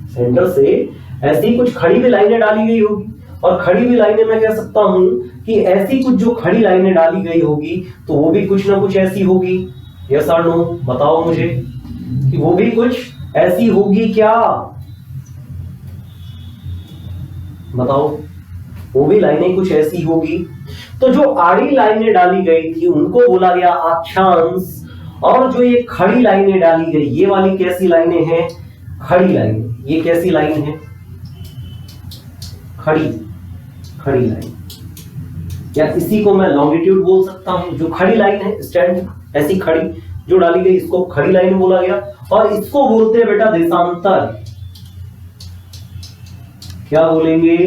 सेंटर से ऐसी कुछ खड़ी भी लाइनें डाली गई होगी। और खड़ी हुई लाइनें मैं कह सकता हूं कि ऐसी कुछ जो खड़ी लाइनें डाली गई होगी तो वो भी कुछ ना कुछ ऐसी होगी। यस और नो बताओ मुझे कि वो भी कुछ ऐसी होगी क्या? बताओ, वो भी लाइनें कुछ ऐसी होगी। तो जो आड़ी लाइनें डाली गई थी उनको बोला गया अक्षांश, और जो ये खड़ी लाइनें डाली गई ये वाली कैसी लाइनें हैं? खड़ी लाइनें। ये कैसी लाइन है? खड़ी लाइन, या इसी को मैं लॉन्गिट्यूड बोल सकता हूं। जो खड़ी लाइन है, स्टैंड ऐसी खड़ी जो डाली गई, इसको खड़ी लाइन बोला गया। और इसको बोलते हैं बेटा देशांतर। क्या बोलेंगे?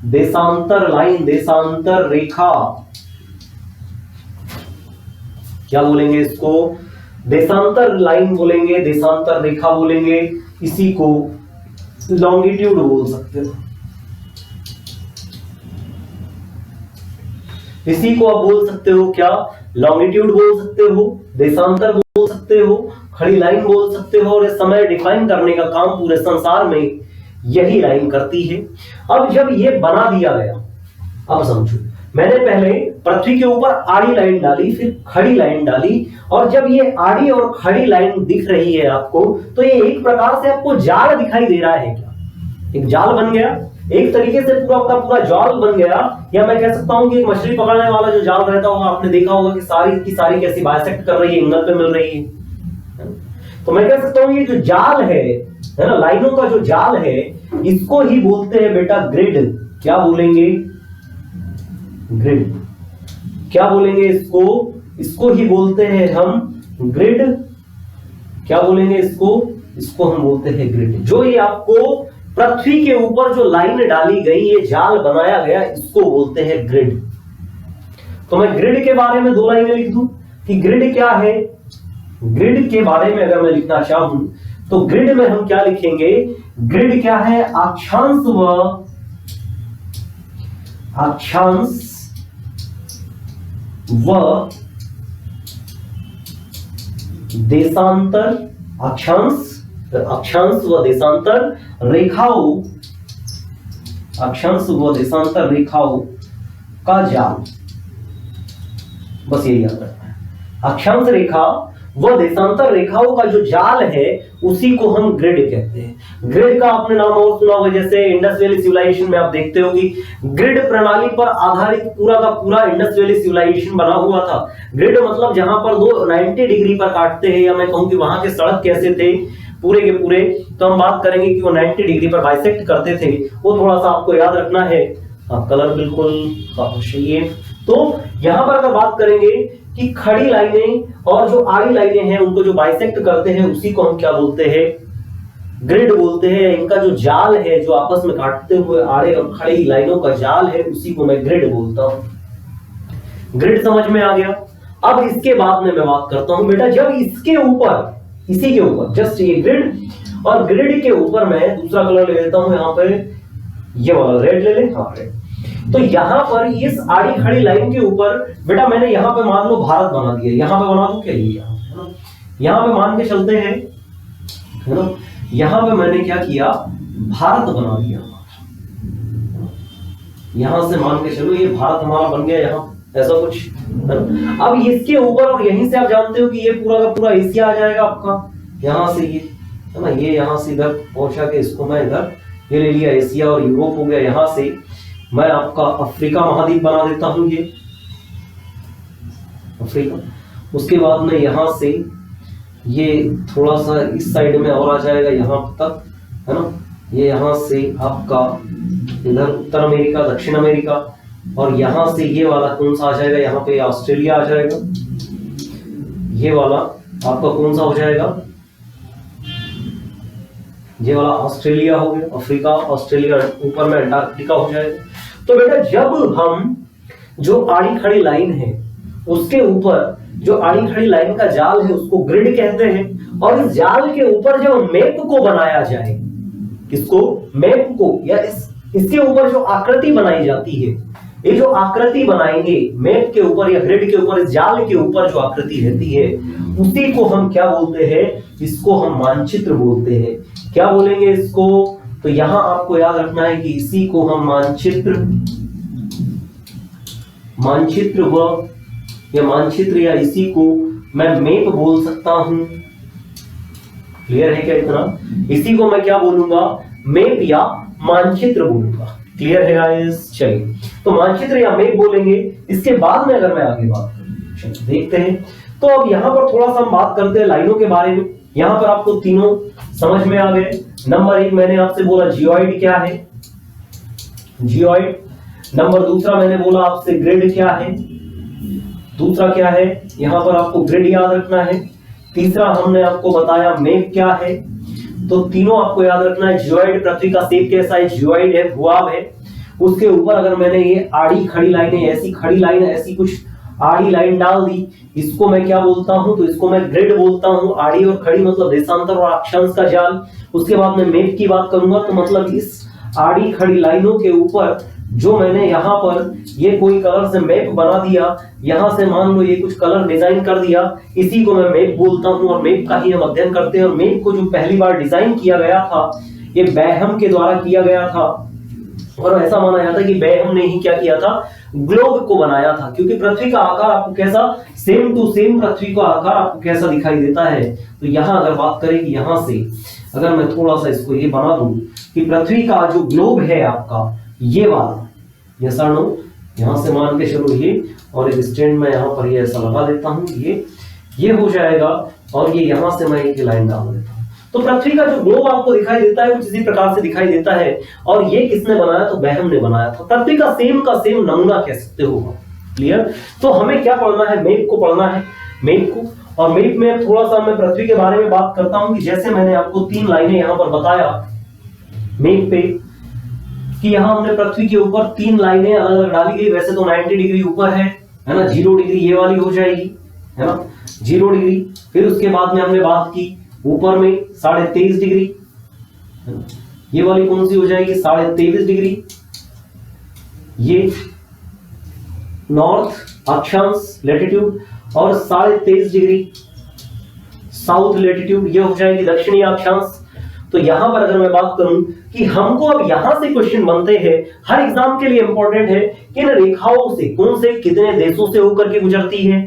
देशांतर लाइन, देशांतर रेखा। क्या बोलेंगे इसको? देशांतर लाइन बोलेंगे, देशांतर रेखा बोलेंगे, इसी को लॉन्गिट्यूड बोल सकते हो। इसी को आप बोल सकते हो क्या? लॉन्गिट्यूड बोल सकते हो, देशांतर बोल सकते हो, खड़ी लाइन बोल सकते हो। और ये समय डिफाइन करने का काम पूरे संसार में यही लाइन करती है। अब जब ये बना दिया गया, अब समझो, मैंने पहले पृथ्वी के ऊपर आड़ी लाइन डाली, फिर खड़ी लाइन डाली, और जब ये आड़ी और खड़ी लाइन दिख रही है आपको, तो ये एक प्रकार से आपको जाल दिखाई दे रहा है क्या? एक जाल बन गया, एक तरीके से पूरा का पूरा जाल बन गया। या मैं कह सकता हूं कि एक मछली पकड़ने वाला जो जाल रहता होगा, आपने देखा होगा कि सारी की सारी कैसी बाइसेक्ट कर रही है, एंगल पे मिल रही है। तो मैं कह सकता हूं ये जो जाल है ना, लाइनों का जो जाल है, इसको ही बोलते हैं बेटा ग्रिड। क्या बोलेंगे? ग्रिड। क्या बोलेंगे इसको? इसको ही बोलते हैं हम ग्रिड। क्या बोलेंगे इसको? इसको हम बोलते हैं ग्रिड। जो ये आपको पृथ्वी के ऊपर जो लाइन डाली गई, ये जाल बनाया गया, इसको बोलते हैं ग्रिड। तो मैं ग्रिड के बारे में 2 लाइनें लिख दूं कि ग्रिड क्या है। ग्रिड के बारे में अगर मैं लिखना चाहूं तो ग्रिड में हम क्या लिखेंगे? ग्रिड क्या है? अक्षांश व देशांतर, अक्षांश व देशांतर रेखाओं, अक्षांश व देशांतर रेखाओं का जाल। बस यही याद रखना है। अक्षांश रेखा व देशांतर रेखाओं का जो जाल है, उसी को हम ग्रिड कहते हैं। ग्रिड का आपने नाम और सुना होगा, जैसे इंडस वैली सिविलाइजेशन में आप देखते हो कि ग्रिड प्रणाली पर आधारित पूरा का पूरा इंडस वैली सिविलाइजेशन बना हुआ था। ग्रिड मतलब जहां पर 90 डिग्री पर काटते हैं, या मैं कहूं कि वहां के सड़क कैसे थे पूरे के पूरे, तो हम बात करेंगे कि वो 90 डिग्री पर बाइसेक्ट करते थे। वो थोड़ा सा आपको याद रखना है। कलर बिल्कुल सही है। तो यहां पर अगर बात करेंगे कि खड़ी लाइनें और जो आड़ी लाइनें हैं, उनको जो बाइसेक्ट करते हैं, उसी को हम क्या बोलते हैं? ग्रिड बोलते हैं। इनका जो जाल है, जो आपस में काटते हुए आड़े और खड़ी लाइनों का जाल है, उसी को मैं ग्रिड बोलता हूं। ग्रिड समझ में आ गया। अब इसके बाद में मैं बात करता हूं बेटा, जब इसके ऊपर, इसी के ऊपर, जस्ट ये ग्रिड, और ग्रिड के ऊपर मैं दूसरा कलर ले लेता हूं, यहां पे ये वाला रेड ले ले। हाँ, रेड। तो यहां पर इस आड़ी खड़ी लाइन के ऊपर बेटा मैंने यहां पे मान लो भारत बना दिया। यहां पे बना दूं क्या? यहां पे मान के चलते हैं, है ना, यहां पे मैंने क्या किया? भारत बना दिया। यहां से मान के चलो ये भारत हमारा बन गया, यहां ऐसा कुछ, है ना। अब इसके ऊपर, और यहीं से आप जानते हो कि ये पूरा का पूरा एशिया आ जाएगा आपका। यहां से ये, है ना, ये यहां से इधर पहुंचा के इसको मैं इधर ये ले लिया, एशिया और यूरोप हो गया। यहां से मैं आपका अफ्रीका महाद्वीप बना देता हूं, ये अफ्रीका। उसके बाद में यहां से ये थोड़ा सा इस साइड में और आ जाएगा यहां तक, है ना। ये यहां से आपका इधर उत्तर अमेरिका, दक्षिण अमेरिका, और यहां से ये वाला कौन सा आ जाएगा? यहाँ पे ऑस्ट्रेलिया आ जाएगा। ये वाला आपका कौन सा हो जाएगा? ये वाला ऑस्ट्रेलिया हो गया। अफ्रीका, ऑस्ट्रेलिया, ऊपर में अंटार्कटिका हो जाएगा। तो बेटा जब हम जो आड़ी खड़ी लाइन है, उसके ऊपर जो आड़ी खड़ी लाइन का जाल है, उसको ग्रिड कहते हैं। और इस जाल के ऊपर जब मैप को बनाया जाए, किसको? मैप को, या इसके ऊपर जो आकृति बनाई जाती है, ये जो आकृति बनाएंगे मैप के ऊपर या ग्रिड के ऊपर, इस जाल के ऊपर जो आकृति रहती है, उसी को हम क्या बोलते हैं? इसको हम मानचित्र बोलते हैं। क्या बोलेंगे इसको? तो यहां आपको याद रखना है कि इसी को हम मानचित्र व या मानचित्र, या इसी को मैं मैप बोल सकता हूं। क्लियर है क्या इतना? इसी को मैं क्या बोलूंगा? मैप या मानचित्र बोलूंगा। क्लियर है गाइस? चलिए, तो मानचित्र या मैप बोलेंगे। इसके बाद में अगर मैं आगे बात करूं, देखते हैं। तो अब यहां पर थोड़ा सा हम बात करते हैं लाइनों के बारे में। यहां पर आपको तीनों समझ में आ गए। नंबर 1 मैंने आपसे बोला जियोइड क्या है, जियोइड। नंबर दूसरा मैंने बोला आपसे ग्रिड क्या है, दूसरा क्या है, यहां पर आपको ग्रिड याद रखना है। तीसरा हमने आपको बताया मैप क्या है। तो तीनों आपको याद रखना है। जियोइड, पृथ्वी का शेप कैसा है? जियोइड है, भूभाग है। उसके ऊपर अगर मैंने ये आड़ी खड़ी लाइनें, ऐसी खड़ी लाइन, ऐसी कुछ आड़ी लाइन डाल दी, इसको मैं क्या बोलता हूं, तो इसको मैं ग्रिड बोलता हूं। आड़ी और खड़ी मतलब देशांतर और अक्षांश का जाल। उसके बाद मैं मैप की बात करूंगा तो मतलब इस आड़ी खड़ी लाइनों के ऊपर जो मैंने यहाँ पर ये कोई कलर से मैप बना दिया, यहां से मान लो ये कुछ कलर डिजाइन कर दिया, इसी को मैं मैप बोलता हूं और मैप का ही हम अध्ययन करते हैं। और मैप को जो पहली बार डिजाइन किया गया था ये बैहम के द्वारा किया गया था और ऐसा माना जाता है कि बैहम ने ही क्या किया था, ग्लोब को बनाया था। क्योंकि पृथ्वी का आकार आपको कैसा, सेम टू सेम पृथ्वी का आकार आपको कैसा दिखाई देता है। तो यहां अगर बात करें कि यहां से अगर मैं थोड़ा सा इसको ये बना दूं कि पृथ्वी का जो ग्लोब है आपका ये वाला, यस और नो, यहां से मान के चलो ये, और एक स्टैंड में यहां पर ये ऐसा लगा देता हूं, ये हो जाएगा और ये यहां से मैं एक लाइन डाल देता हूं। तो पृथ्वी का जो ग्लोब आपको दिखाई देता है कुछ इसी प्रकार से दिखाई देता है। और ये किसने बनाया, तो बैहम ने बनाया था। पृथ्वी का सेम नमूना कह सकते हो, क्लियर। तो हमें क्या पढ़ना है, मैप को पढ़ना है, मैप को। और मैप में थोड़ा सा मैं पृथ्वी के बारे में बात करता हूं कि जैसे मैंने आपको 3 लाइनें यहां पर बताया मैप पे कि यहां हमने पृथ्वी के ऊपर 3 लाइनें अलग अलग डाली गई। वैसे तो 90 डिग्री ऊपर है ना, 0 डिग्री ये वाली हो जाएगी, है ना, 0 डिग्री। फिर उसके बाद में हमने बात की ऊपर में 23.5 डिग्री, ये वाली कौन सी हो जाएगी, 23.5 डिग्री। ये नॉर्थ अक्षांश लैटिट्यूड और 23.5 डिग्री साउथ लैटिट्यूड, ये हो जाएगी दक्षिणी अक्षांश। तो यहां पर अगर मैं बात करूं कि हमको अब यहां से क्वेश्चन बनते हैं, हर एग्जाम के लिए इंपॉर्टेंट है कि इन रेखाओं से कौन से कितने देशों से होकर के गुजरती है,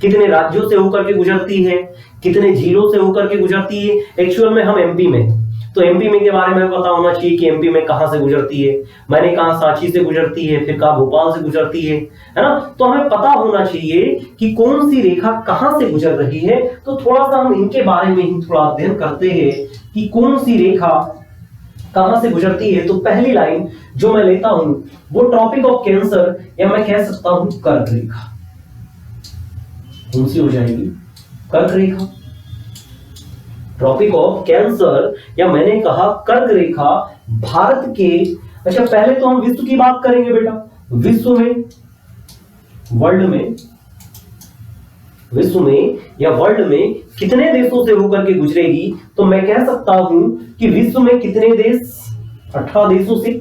कितने राज्यों से होकर के गुजरती है, कितने जिलों से होकर के गुजरती है। एक्चुअल में हम एमपी में, तो एमपी में के बारे में पता होना चाहिए कि एमपी में कहां से गुजरती है। मैंने कहा सांची से गुजरती है, फिर कहा भोपाल से गुजरती है ना। तो हमें पता होना चाहिए कि कौन सी रेखा कहां से गुजर रही है। तो थोड़ा सा हम इनके बारे में ही थोड़ा अध्ययन करते हैं कि कौन सी रेखा कहां से गुजरती है। तो पहली लाइन जो मैं लेता हूं वो ट्रॉपिक ऑफ कैंसर, या मैं कह सकता हूं कर्क रेखा। कौन सी हो जाएगी, कर्क रेखा, ट्रॉपिक ऑफ कैंसर, या मैंने कहा कर्क रेखा भारत के। अच्छा पहले तो हम विश्व की बात करेंगे बेटा, विश्व में, वर्ल्ड में, विश्व में या वर्ल्ड में कितने देशों से होकर के गुजरेगी। तो मैं कह सकता हूं कि विश्व में कितने देश, 18 देशों से,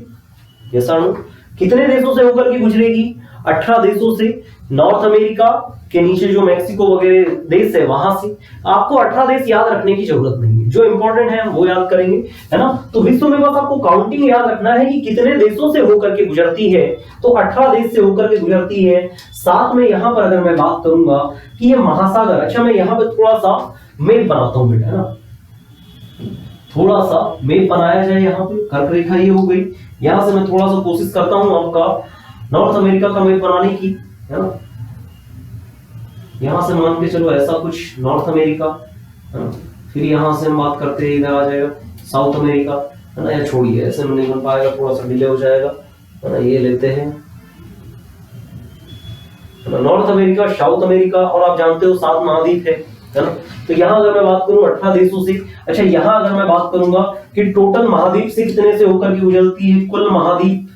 यस नो, कितने देशों से होकर के गुजरेगी, 18 देशों से। नॉर्थ अमेरिका के नीचे जो मैक्सिको वगैरह देश है वहां से। आपको 18 देश याद रखने की जरूरत नहीं है, जो इंपॉर्टेंट है वो याद करेंगे, है ना। तो विश्व में बस आपको काउंटिंग याद रखना है कि कितने देशों से होकर के गुजरती है। तो 18 देश से होकर के गुजरती है। साथ में यहां पर अगर मैं बात करूंगा कि ये महासागर, अच्छा मैं यहां पर थोड़ा सा मैप बनाता हूं बेटा, है ना, थोड़ा सा मैप बनाया जाए। यहाँ पे कर्क रेखा ये हो गई। यहां से मैं थोड़ा सा कोशिश करता हूं आपका नॉर्थ अमेरिका का मैप बनाने की, है ना। यहां से मान के चलो ऐसा कुछ नॉर्थ अमेरिका, है ना। फिर यहां से हम बात करते हैं, इधर आ जाएगा साउथ अमेरिका, है ना। या छोड़िए, ऐसे में नहीं बन पाएगा, थोड़ा सा डिले हो जाएगा, है ना। ये लेते हैं नॉर्थ अमेरिका, साउथ अमेरिका, और आप जानते हो 7 महाद्वीप है ना। तो यहां अगर मैं बात करूं 18 देशों से। अच्छा यहां अगर मैं बात करूंगा कि टोटल महाद्वीप से कितने से होकर के गुजरती है, कुल महाद्वीप,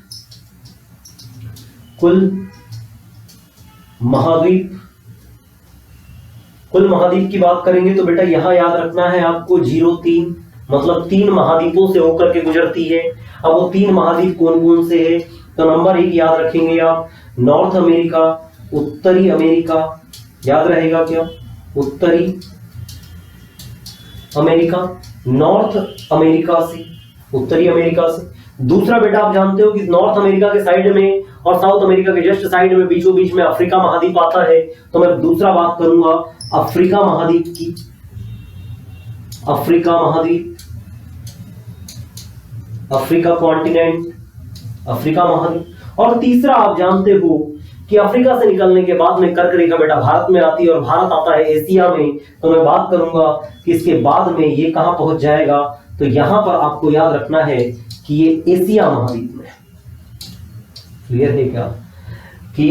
कुल महाद्वीप की बात करेंगे तो बेटा यहां याद रखना है आपको 03, मतलब 3 महाद्वीपों से होकर के गुजरती है। अब वो 3 महाद्वीप कौन कौन से है, तो नंबर 1 याद रखेंगे आप, नॉर्थ अमेरिका, उत्तरी अमेरिका, याद रहेगा क्या, उत्तरी अमेरिका, नॉर्थ अमेरिका से, उत्तरी अमेरिका से। दूसरा बेटा आप जानते हो कि नॉर्थ अमेरिका के साइड में और साउथ अमेरिका के जस्ट साइड में बीचों बीच में अफ्रीका महाद्वीप आता है। तो मैं दूसरा बात करूंगा अफ्रीका महाद्वीप की, अफ्रीका महाद्वीप, अफ्रीका कॉन्टिनेंट, अफ्रीका महाद्वीप। और तीसरा आप जानते हो कि अफ्रीका से निकलने के बाद में कर्क रेखा बेटा भारत में आती है और भारत आता है एशिया में। तो मैं बात करूंगा कि इसके बाद में ये कहां पहुंच जाएगा, तो यहां पर आपको याद रखना है कि ये एशिया महाद्वीप में। क्लियर है क्या कि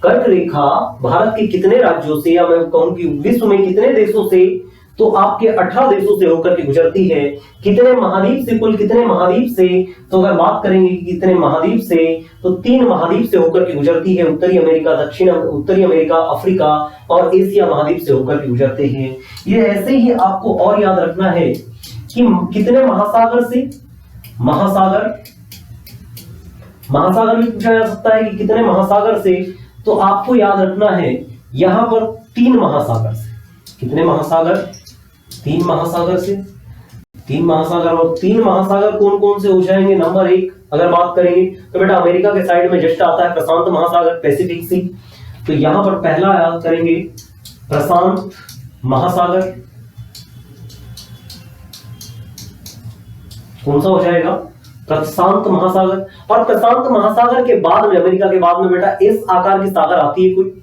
कर्क रेखा भारत के कितने राज्यों से, या मैं कहूं कि विश्व में कितने देशों से तो आपके 18 देशों से होकर के गुजरती है। कितने महाद्वीप से, कुल कितने महाद्वीप से, तो अगर बात करेंगे कि कितने महाद्वीप से, तो 3 महाद्वीप से होकर के गुजरती है। उत्तरी अमेरिका, अफ्रीका और एशिया महाद्वीप से होकर के गुजरते हैं। ये ऐसे ही आपको और याद रखना है कि कितने महासागर से, महासागर भी पूछा जा सकता है कि कितने महासागर से, तो आपको याद रखना है यहां पर 3 महासागर से। कितने महासागर? 3 महासागर से। 3 महासागर, और 3 महासागर कौन कौन से हो जाएंगे? नंबर 1 अगर बात करेंगे तो बेटा अमेरिका के साइड में जस्ट आता है प्रशांत महासागर, पैसिफिक सी। तो यहां पर पहला याद करेंगे प्रशांत महासागर। कौन सा हो जाएगा? प्रशांत महासागर। और प्रशांत महासागर के बाद में, अमेरिका के बाद में बेटा एस आकार की सागर आती है कोई,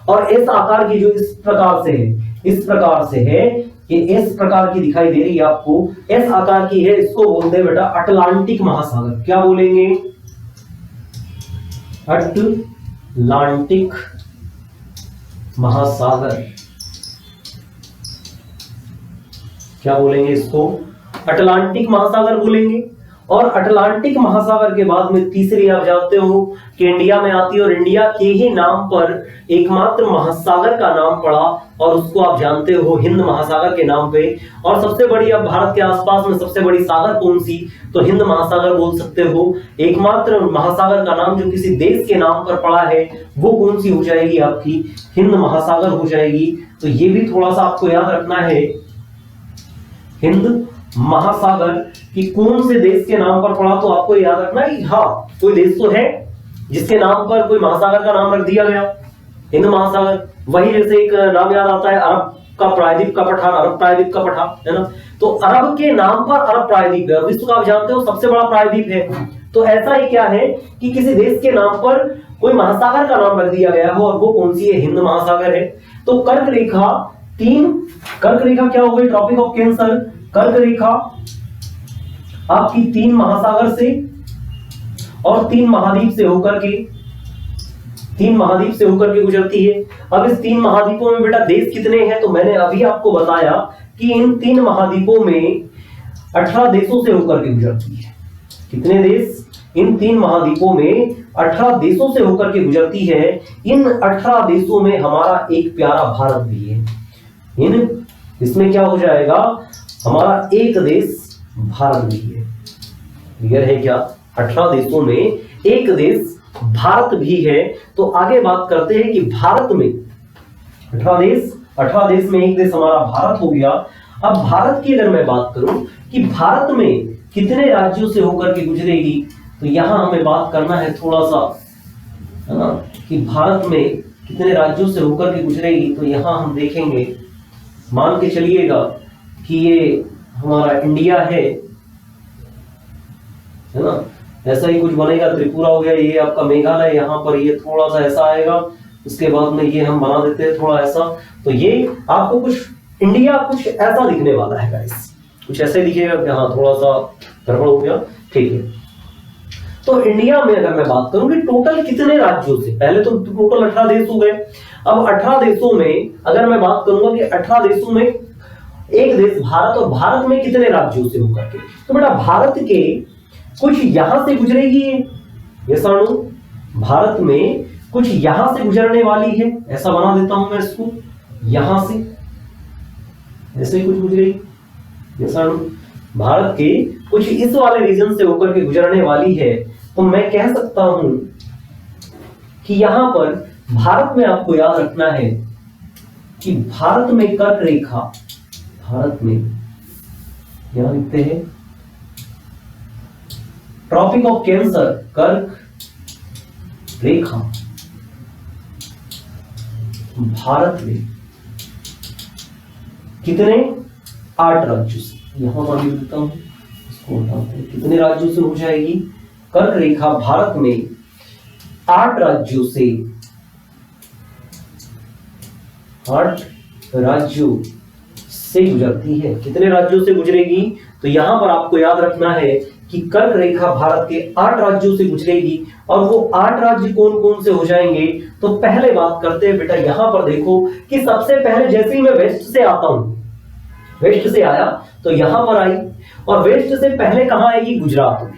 और एस आकार की जो इस प्रकार से है, इस प्रकार से है, ये एस प्रकार की दिखाई दे रही है आपको, एस आकार की है, इसको बोलते हैं बेटा अटलांटिक महासागर। क्या बोलेंगे? अटलांटिक महासागर। क्या बोलेंगे इसको? अटलांटिक महासागर बोलेंगे। और अटलांटिक महासागर के बाद में तीसरी आप जानते हो कि इंडिया में आती है, और इंडिया के ही नाम पर एकमात्र महासागर का नाम पड़ा, और उसको आप जानते हो हिंद महासागर के नाम पे। और सबसे बड़ी, अब भारत के आसपास में सबसे बड़ी सागर कौन सी? तो हिंद महासागर बोल सकते हो। एकमात्र महासागर का नाम जो किसी देश के नाम पर पड़ा है वो कौन सी हो जाएगी? आपकी हिंद महासागर हो जाएगी। तो ये भी थोड़ा सा आपको याद रखना है, हिंद महासागर कि कौन से देश के नाम पर पड़ा। तो आपको याद रखना है कि हाँ कोई देश तो है जिसके नाम पर कोई महासागर का नाम रख दिया गया, हिंद महासागर। वही जैसे एक नाम याद आता है अरब का प्रायद्वीप का पठार, अरब प्रायद्वीप का पठार, है ना। तो अरब के नाम पर अरब प्रायद्वीप है, विश्व का आप जानते हो सबसे बड़ा प्रायद्वीप है। तो ऐसा ही क्या है कि किसी देश के नाम पर कोई महासागर का नाम रख दिया गया हो, और वो कौन सी है? हिंद महासागर है। तो कर्क रेखा 3, कर्क रेखा क्या हो गई? Tropic of cancer. कर्क रेखा आपकी 3 महासागर से और 3 महाद्वीप से होकर के, 3 महाद्वीप से होकर के गुजरती है। अब इस 3 महाद्वीपों में बेटा देश कितने हैं? तो मैंने अभी आपको बताया कि इन 3 महाद्वीपों में 18 देशों से होकर के गुजरती है। कितने देश? इन 3 महाद्वीपों में 18 देशों से होकर के गुजरती है। इन 18 देशों में हमारा एक प्यारा भारत भी है। इसमें क्या हो जाएगा? हमारा एक देश भारत भी है। क्लियर है क्या? 18 देशों में एक देश भारत भी है। तो आगे बात करते हैं कि भारत में 18 देश में एक देश हमारा भारत हो गया। अब भारत की अगर मैं बात करूं कि भारत में कितने राज्यों से होकर के गुजरेगी, तो यहां हमें बात करना है थोड़ा सा, है ना, कि भारत में कितने राज्यों से होकर के गुजरेगी। तो यहां हम देखेंगे, मान के चलिएगा कि ये हमारा इंडिया है ना, ऐसा ही कुछ बनेगा। त्रिपुरा हो गया, ये आपका मेघालय, यहाँ पर ये थोड़ा सा ऐसा आएगा, उसके बाद में ये हम बना देते हैं थोड़ा ऐसा। तो ये आपको कुछ इंडिया कुछ ऐसा दिखने वाला है गाइस, कुछ ऐसे दिखेगा कि हाँ थोड़ा सा गड़बड़ हो गया, ठीक है। तो इंडिया में अगर मैं बात करूं कि टोटल कितने राज्यों से, पहले तो टोटल 18 देश हो गए। अब 18 देशों में अगर मैं बात करूंगा कि 18 देशों में एक देश भारत, और भारत में कितने राज्यों से होकर के, तो बेटा भारत के कुछ यहां से गुजरेगी, ये साणु भारत में कुछ यहां से गुजरने वाली है, ऐसा बना देता हूं मैं इसको, यहां से ऐसे कुछ गुजरेगी, ये साणु भारत के कुछ इस वाले रीजन से होकर के गुजरने वाली है। तो मैं कह सकता हूं कि यहां पर भारत में आपको याद रखना है कि भारत में कर्क रेखा, भारत में यहां लिखते हैं ट्रॉपिक ऑफ कैंसर, कर्क रेखा भारत में कितने 8 राज्यों से, यहां पर भी लिखता हूं, इसको उठाते हैं, कितने राज्यों से हो जाएगी कर्क रेखा भारत में 8 राज्यों से, 8 राज्यों से गुजरती है। कितने राज्यों से गुजरेगी, तो यहां पर आपको याद रखना है कि कर्क रेखा भारत के 8 राज्यों से गुजरेगी। और वो 8 राज्य कौन कौन से हो जाएंगे, तो पहले बात करते हैं बेटा, यहां पर देखो कि सबसे पहले जैसे ही मैं वेस्ट से आता हूं, वेस्ट से आया तो यहां पर आई, और वेस्ट से पहले कहां आएगी? गुजरात।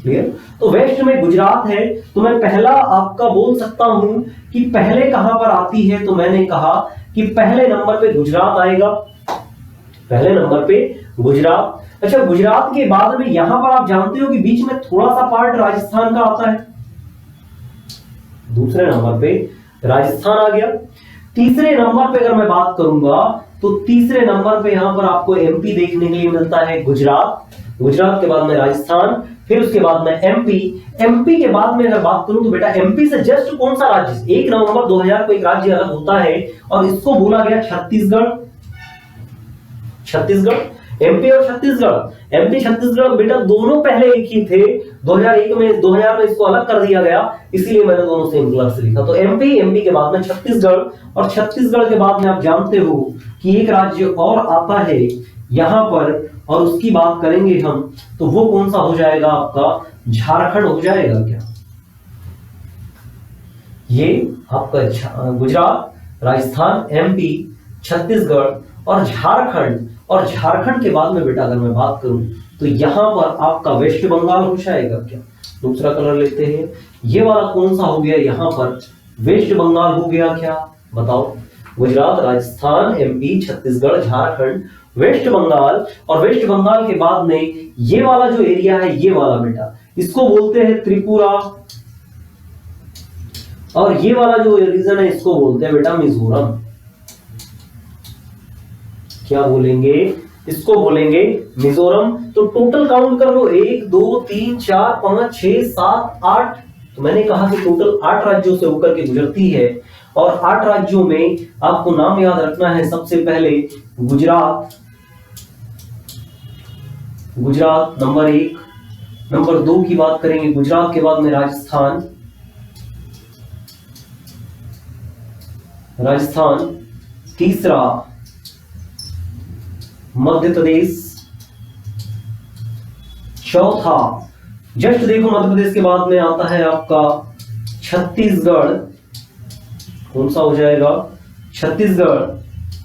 क्लियर? तो वेस्ट में गुजरात है, तो मैं पहला आपका बोल सकता हूं कि पहले कहां पर आती है, तो मैंने कहा कि पहले नंबर पे गुजरात आएगा, पहले नंबर पे गुजरात। अच्छा, गुजरात के बाद में यहां पर आप जानते हो कि बीच में थोड़ा सा पार्ट राजस्थान का आता है, दूसरे नंबर पे राजस्थान आ गया। तीसरे नंबर पे अगर मैं बात करूंगा तो तीसरे नंबर पे यहां पर आपको एमपी देखने के लिए मिलता है, गुजरात। गुजरात के बाद में राजस्थान, फिर उसके बाद में एमपी। एमपी के बाद में अगर बात करूं तो बेटा एमपी से जस्ट कौन सा राज्य 1 नवंबर 2000 को एक राज्य अलग होता है और इसको बोला गया छत्तीसगढ़। छत्तीसगढ़, एमपी और छत्तीसगढ़, एमपी छत्तीसगढ़ बेटा दोनों पहले एक ही थे, 2001 में 2000 में इसको अलग कर दिया गया, इसीलिए मैंने दोनों सेम कलर से लिखा। तो एमपी के बाद में छत्तीसगढ़, और छत्तीसगढ़ के बाद में आप जानते हो कि एक राज्य और आता है यहां पर, और उसकी बात करेंगे हम, तो वो कौन सा हो जाएगा? आपका झारखंड हो जाएगा क्या? ये आपका गुजरात, राजस्थान, एमपी, छत्तीसगढ़ और झारखंड। और झारखंड के बाद में बेटा अगर मैं बात करूं तो यहां पर आपका वेस्ट बंगाल हो जाएगा क्या? दूसरा कलर लेते हैं, ये वाला कौन सा हो गया? यहां पर वेस्ट बंगाल हो गया क्या? बताओ। गुजरात, राजस्थान, एमपी, छत्तीसगढ़, झारखंड, वेस्ट बंगाल। और वेस्ट बंगाल के बाद में ये वाला जो एरिया है, ये वाला बेटा इसको बोलते हैं त्रिपुरा, और ये वाला जो रीजन है इसको बोलते हैं बेटा मिजोरम। क्या बोलेंगे? इसको बोलेंगे मिजोरम। तो टोटल काउंट कर लो, 1 2 3 4 5 6 7 8। तो मैंने कहा कि टोटल 8 राज्यों से होकर के गुजरती है, और 8 राज्यों में आपको नाम याद रखना है। सबसे पहले गुजरात, गुजरात नंबर 1। नंबर 2 की बात करेंगे गुजरात के बाद में राजस्थान, राजस्थान। तीसरा मध्य प्रदेश। चौथा जस्ट देखो मध्य प्रदेश के बाद में आता है आपका छत्तीसगढ़, कौन सा हो जाएगा? छत्तीसगढ़।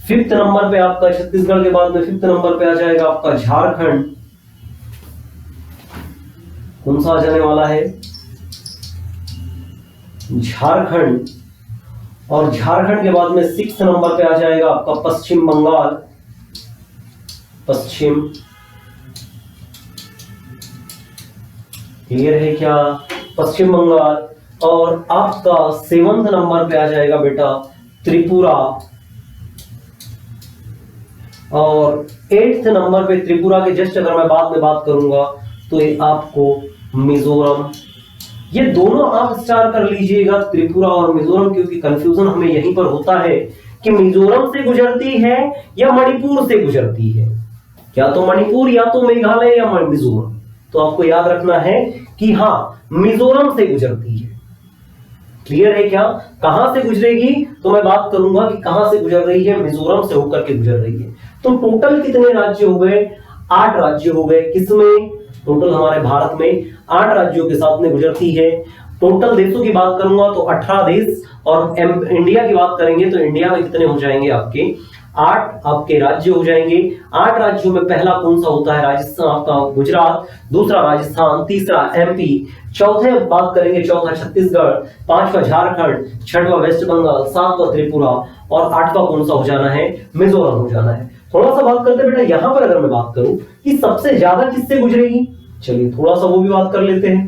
5th नंबर पे आपका छत्तीसगढ़ के बाद में 5th नंबर पे आ जाएगा आपका झारखंड, कौन सा आ जाने वाला है? झारखंड। और झारखंड के बाद में 6th नंबर पे आ जाएगा आपका पश्चिम बंगाल, पश्चिम। क्लियर है क्या? पश्चिम बंगाल। और आपका 7th नंबर पे आ जाएगा बेटा त्रिपुरा, और 8th नंबर पे त्रिपुरा के जस्ट अगर मैं बाद में बात करूंगा तो ये आपको मिजोरम। ये दोनों आप स्टार कर लीजिएगा, त्रिपुरा और मिजोरम, क्योंकि कंफ्यूजन हमें यहीं पर होता है कि मिजोरम से गुजरती है या मणिपुर से गुजरती है, या तो मणिपुर या तो मेघालय या मिजोरम। तो आपको याद रखना है कि हाँ मिजोरम से गुजरती है। क्लियर है क्या? कहां से गुजरेगी तो मैं बात करूंगा कि कहां से गुजर रही है, मिजोरम से होकर के गुजर रही है। तो टोटल कितने राज्य हो गए? 8 राज्य हो गए। किसमें? टोटल हमारे भारत में 8 राज्यों के साथ में गुजरती है। टोटल देशों की बात करूंगा तो 18 देश, और इंडिया की बात करेंगे तो इंडिया में कितने हो जाएंगे? आपके 8 आपके राज्य हो जाएंगे। 8 राज्यों में पहला कौन सा होता है? राजस्थान, आपका गुजरात। दूसरा राजस्थान, तीसरा एमपी, चौथे बात करेंगे चौथा छत्तीसगढ़, 5वां झारखंड, 6वां वेस्ट बंगाल, 7वां त्रिपुरा, और 8वां कौन सा हो जाना है? मिजोरम हो जाना है। थोड़ा सा बात करते हैं बेटा यहां पर, अगर मैं बात करूं कि सबसे ज्यादा किससे गुजरेगी, चलिए थोड़ा सा वो भी बात कर लेते हैं।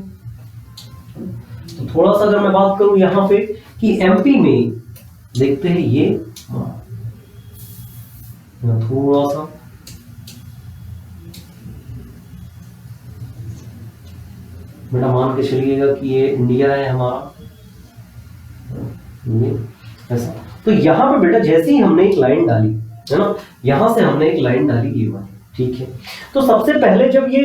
तो थोड़ा सा अगर मैं बात करूं यहां पे कि एमपी में देखते हैं, ये थोड़ा सा बेटा मान के चलिएगा कि ये इंडिया है हमारा, ये ऐसा। तो यहां पे बेटा जैसे ही हमने एक लाइन डाली है ना, यहां से हमने एक लाइन डाली ये वाली, ठीक है। तो सबसे पहले जब ये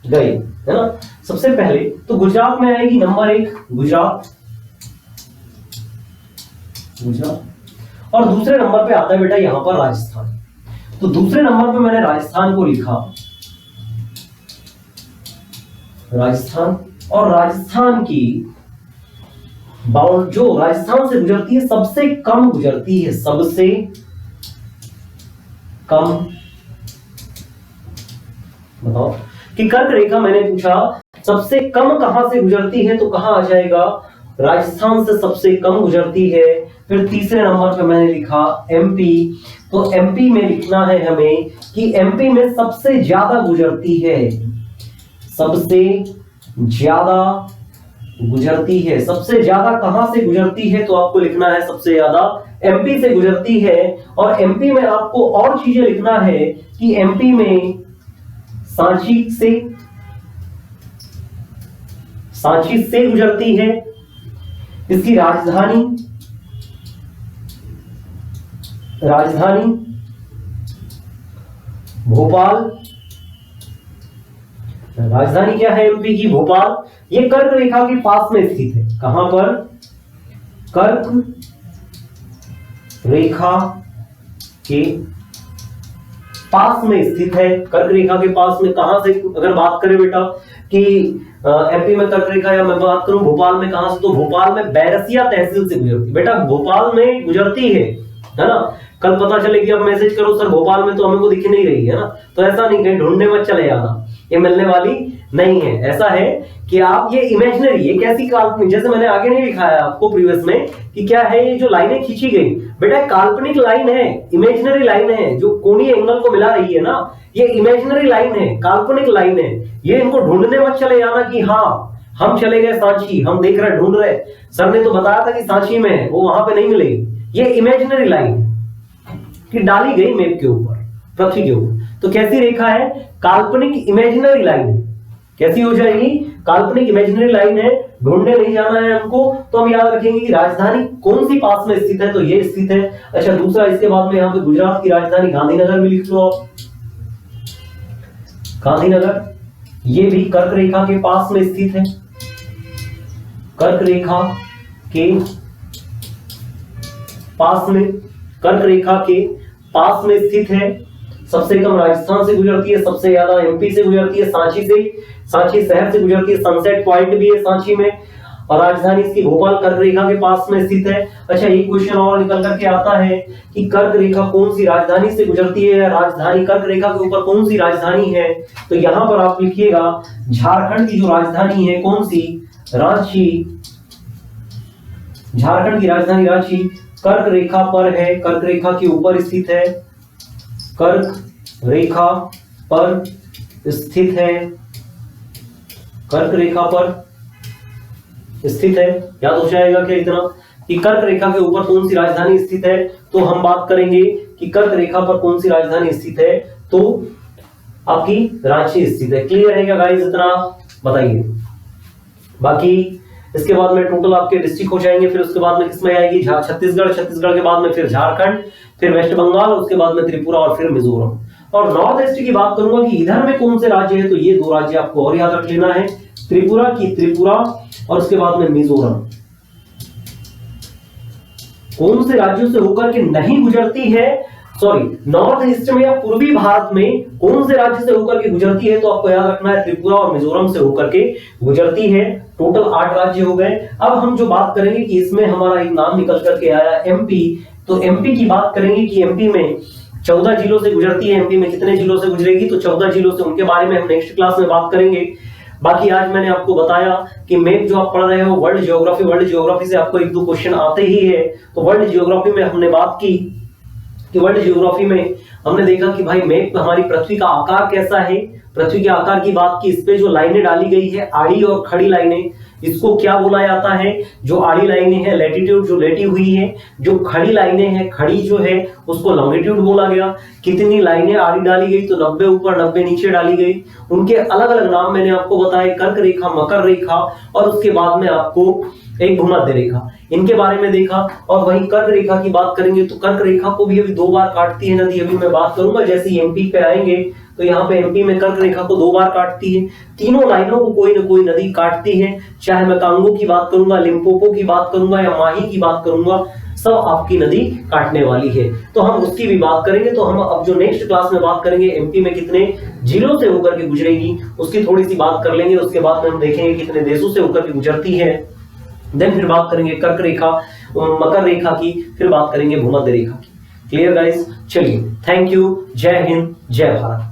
गए है ना, सबसे पहले तो गुजरात में आएगी नंबर 1 गुजरात, गुजरात। और दूसरे नंबर पे आता है बेटा यहां पर राजस्थान। तो दूसरे नंबर पे मैंने राजस्थान को लिखा, राजस्थान। और राजस्थान की बाउंड जो राजस्थान से गुजरती है सबसे कम गुजरती है, सबसे कम बताओ कि कर्क रेखा मैंने पूछा सबसे कम कहां से गुजरती है, तो कहां आ जाएगा, राजस्थान से सबसे कम गुजरती है। फिर तीसरे नंबर पे मैंने लिखा एमपी, तो एमपी में लिखना है हमें कि एमपी में सबसे ज्यादा गुजरती है, सबसे ज्यादा गुजरती है। सबसे ज्यादा कहां से गुजरती है, तो आपको लिखना है सबसे ज्यादा एमपी से गुजरती है। और एमपी में आपको और चीजें लिखना है कि एमपी में सांची से गुजरती है। इसकी राजधानी भोपाल, राजधानी क्या है एमपी की, भोपाल। ये कर्क रेखा के पास में स्थित है। कहां पर, कर्क रेखा के पास में स्थित है। कर्क रेखा के पास में कहां से अगर बात करें बेटा कि एमपी में कर्क रेखा, या मैं बात करूं भोपाल में कहां से, तो भोपाल में बैरसिया तहसील से गुजरती बेटा, भोपाल में गुजरती है ना। कल पता चले कि आप मैसेज करो सर भोपाल में तो हमें को दिख नहीं रही है ना, तो ऐसा नहीं, कहीं ढूंढने मत चले जाना, ये मिलने वाली नहीं है। ऐसा है कि आप ये इमेजिनरी, ये कैसी काल्पनिक, जैसे मैंने आगे नहीं लिखाया आपको प्रीवियस में कि क्या है, ये जो लाइनें खींची गई बेटा काल्पनिक लाइन है, इमेजिनरी लाइन है, जो कोणीय एंगल को मिला रही है ना, ये इमेजिनरी लाइन है, काल्पनिक लाइन है। ये इनको ढूंढने मत चले जाना कि हाँ हम चले गए सांची, हम देख रहे ढूंढ रहे, सर ने तो बताया था कि सांची में है, वो वहां पे नहीं मिलेगी। ये इमेजिनरी लाइन कि डाली गई मैप के ऊपर, पृथ्वी के ऊपर। तो कैसी रेखा है, काल्पनिक इमेजिनरी लाइन है। कैसी हो जाएगी, काल्पनिक इमेजिनरी लाइन है, ढूंढने नहीं जाना है हमको। तो हम याद रखेंगे कि राजधानी कौन सी पास में स्थित है, तो ये स्थित है। अच्छा दूसरा, इसके बाद में यहाँ पे गुजरात की राजधानी गांधीनगर भी लिख लो आप, गांधीनगर, ये भी कर्क रेखा के पास में स्थित है, कर्क रेखा के पास में, कर्क रेखा के पास में स्थित है। सबसे कम राजस्थान से गुजरती है, सबसे ज्यादा एमपी से गुजरती है, सांची शहर से गुजरती है, सनसेट पॉइंट भी है सांची में, और राजधानी इसकी भोपाल कर्क रेखा के पास में स्थित है। अच्छा एक क्वेश्चन और निकल करके आता है कि कर्क रेखा कौन सी राजधानी से गुजरती है, राजधानी कर्क रेखा के ऊपर कौन सी राजधानी है, तो यहां पर आप लिखिएगा झारखंड की जो राजधानी है कौन सी, रांची, झारखंड की राजधानी रांची कर्क रेखा पर है, कर्क रेखा के ऊपर स्थित है, कर्क रेखा पर स्थित है, कर्क रेखा पर स्थित है। याद हो जाएगा क्या इतना कि कर्क रेखा के ऊपर कौन सी राजधानी स्थित है, तो हम बात करेंगे कि कर्क रेखा पर कौन सी राजधानी स्थित है, तो आपकी रांची स्थित है। क्लियर है क्या गाइस, इतना बताइए। बाकी इसके बाद में टोटल आपके डिस्ट्रिक्ट हो जाएंगे, फिर उसके बाद में किसमें आएगी, छत्तीसगढ़, छत्तीसगढ़ के बाद में फिर झारखंड, फिर वेस्ट बंगाल, उसके बाद में त्रिपुरा और फिर मिजोरम। और नॉर्थ ईस्ट की बात करूंगा कि इधर में कौन से राज्य है, तो ये दो राज्य आपको और याद रख लेना है, त्रिपुरा की त्रिपुरा और उसके बाद में मिजोरम। कौन से राज्यों से होकर के नहीं गुजरती है, सॉरी नॉर्थ ईस्ट में या पूर्वी भारत में कौन से राज्य से होकर के गुजरती है, तो आपको याद रखना है त्रिपुरा और मिजोरम से होकर के गुजरती है। टोटल 8 राज्य हो गए। अब हम जो बात करेंगे कि इसमें हमारा एक नाम निकल करके आया एमपी, तो एमपी की बात करेंगे कि एमपी में 14 जिलों से गुजरती है। एमपी में कितने जिलों से गुजरेगी, तो 14 जिलों से, उनके बारे में हम नेक्स्ट क्लास में बात करेंगे। बाकी आज मैंने आपको बताया कि मैप जो आप पढ़ रहे हो वर्ल्ड ज्योग्राफी से आपको 1-2 क्वेश्चन आते ही है। तो वर्ल्ड ज्योग्राफी में हमने बात की कि वर्ल्ड ज्योग्राफी में हमने देखा कि भाई मैप में हमारी पृथ्वी का आकार कैसा है, पृथ्वी के आकार की बात की, इस पे जो लाइनें डाली गई है आड़ी और खड़ी लाइनें, इसको क्या बोला जाता है, जो आड़ी लाइनें हैं लैटिट्यूड जो लेटी हुई है, जो खड़ी लाइनें हैं खड़ी जो है उसको लॉन्गिट्यूड बोला गया। कितनी लाइनें आड़ी डाली गई, तो 90 ऊपर 90 नीचे डाली गई। उनके अलग अलग नाम मैंने आपको बताए, कर्क रेखा, मकर रेखा और उसके बाद में आपको एक भूमध्य रेखा, इनके बारे में देखा। और वहीं कर्क रेखा की बात करेंगे तो कर्क रेखा को भी अभी 2 बार काटती है नदी, अभी मैं बात करूंगा। जैसे एमपी पे आएंगे तो यहाँ पे एमपी में कर्क रेखा को 2 बार काटती है। तीनों लाइनों को कोई ना कोई नदी काटती है, चाहे मैं कांगो की बात करूंगा, लिम्पोपो की बात करूंगा या माही की बात करूंगा, सब आपकी नदी काटने वाली है। तो हम उसकी भी बात करेंगे। तो हम अब जो नेक्स्ट क्लास में बात करेंगे एमपी में कितने जिलों से होकर के गुजरेगी उसकी थोड़ी सी बात कर लेंगे। उसके बाद में हम देखेंगे कितने देशों से होकर के गुजरती है। देन फिर बात करेंगे कर्क रेखा, मकर रेखा की, फिर बात करेंगे भूमध्य रेखा की। क्लियर गाइस, चलिए, थैंक यू, जय हिंद, जय भारत।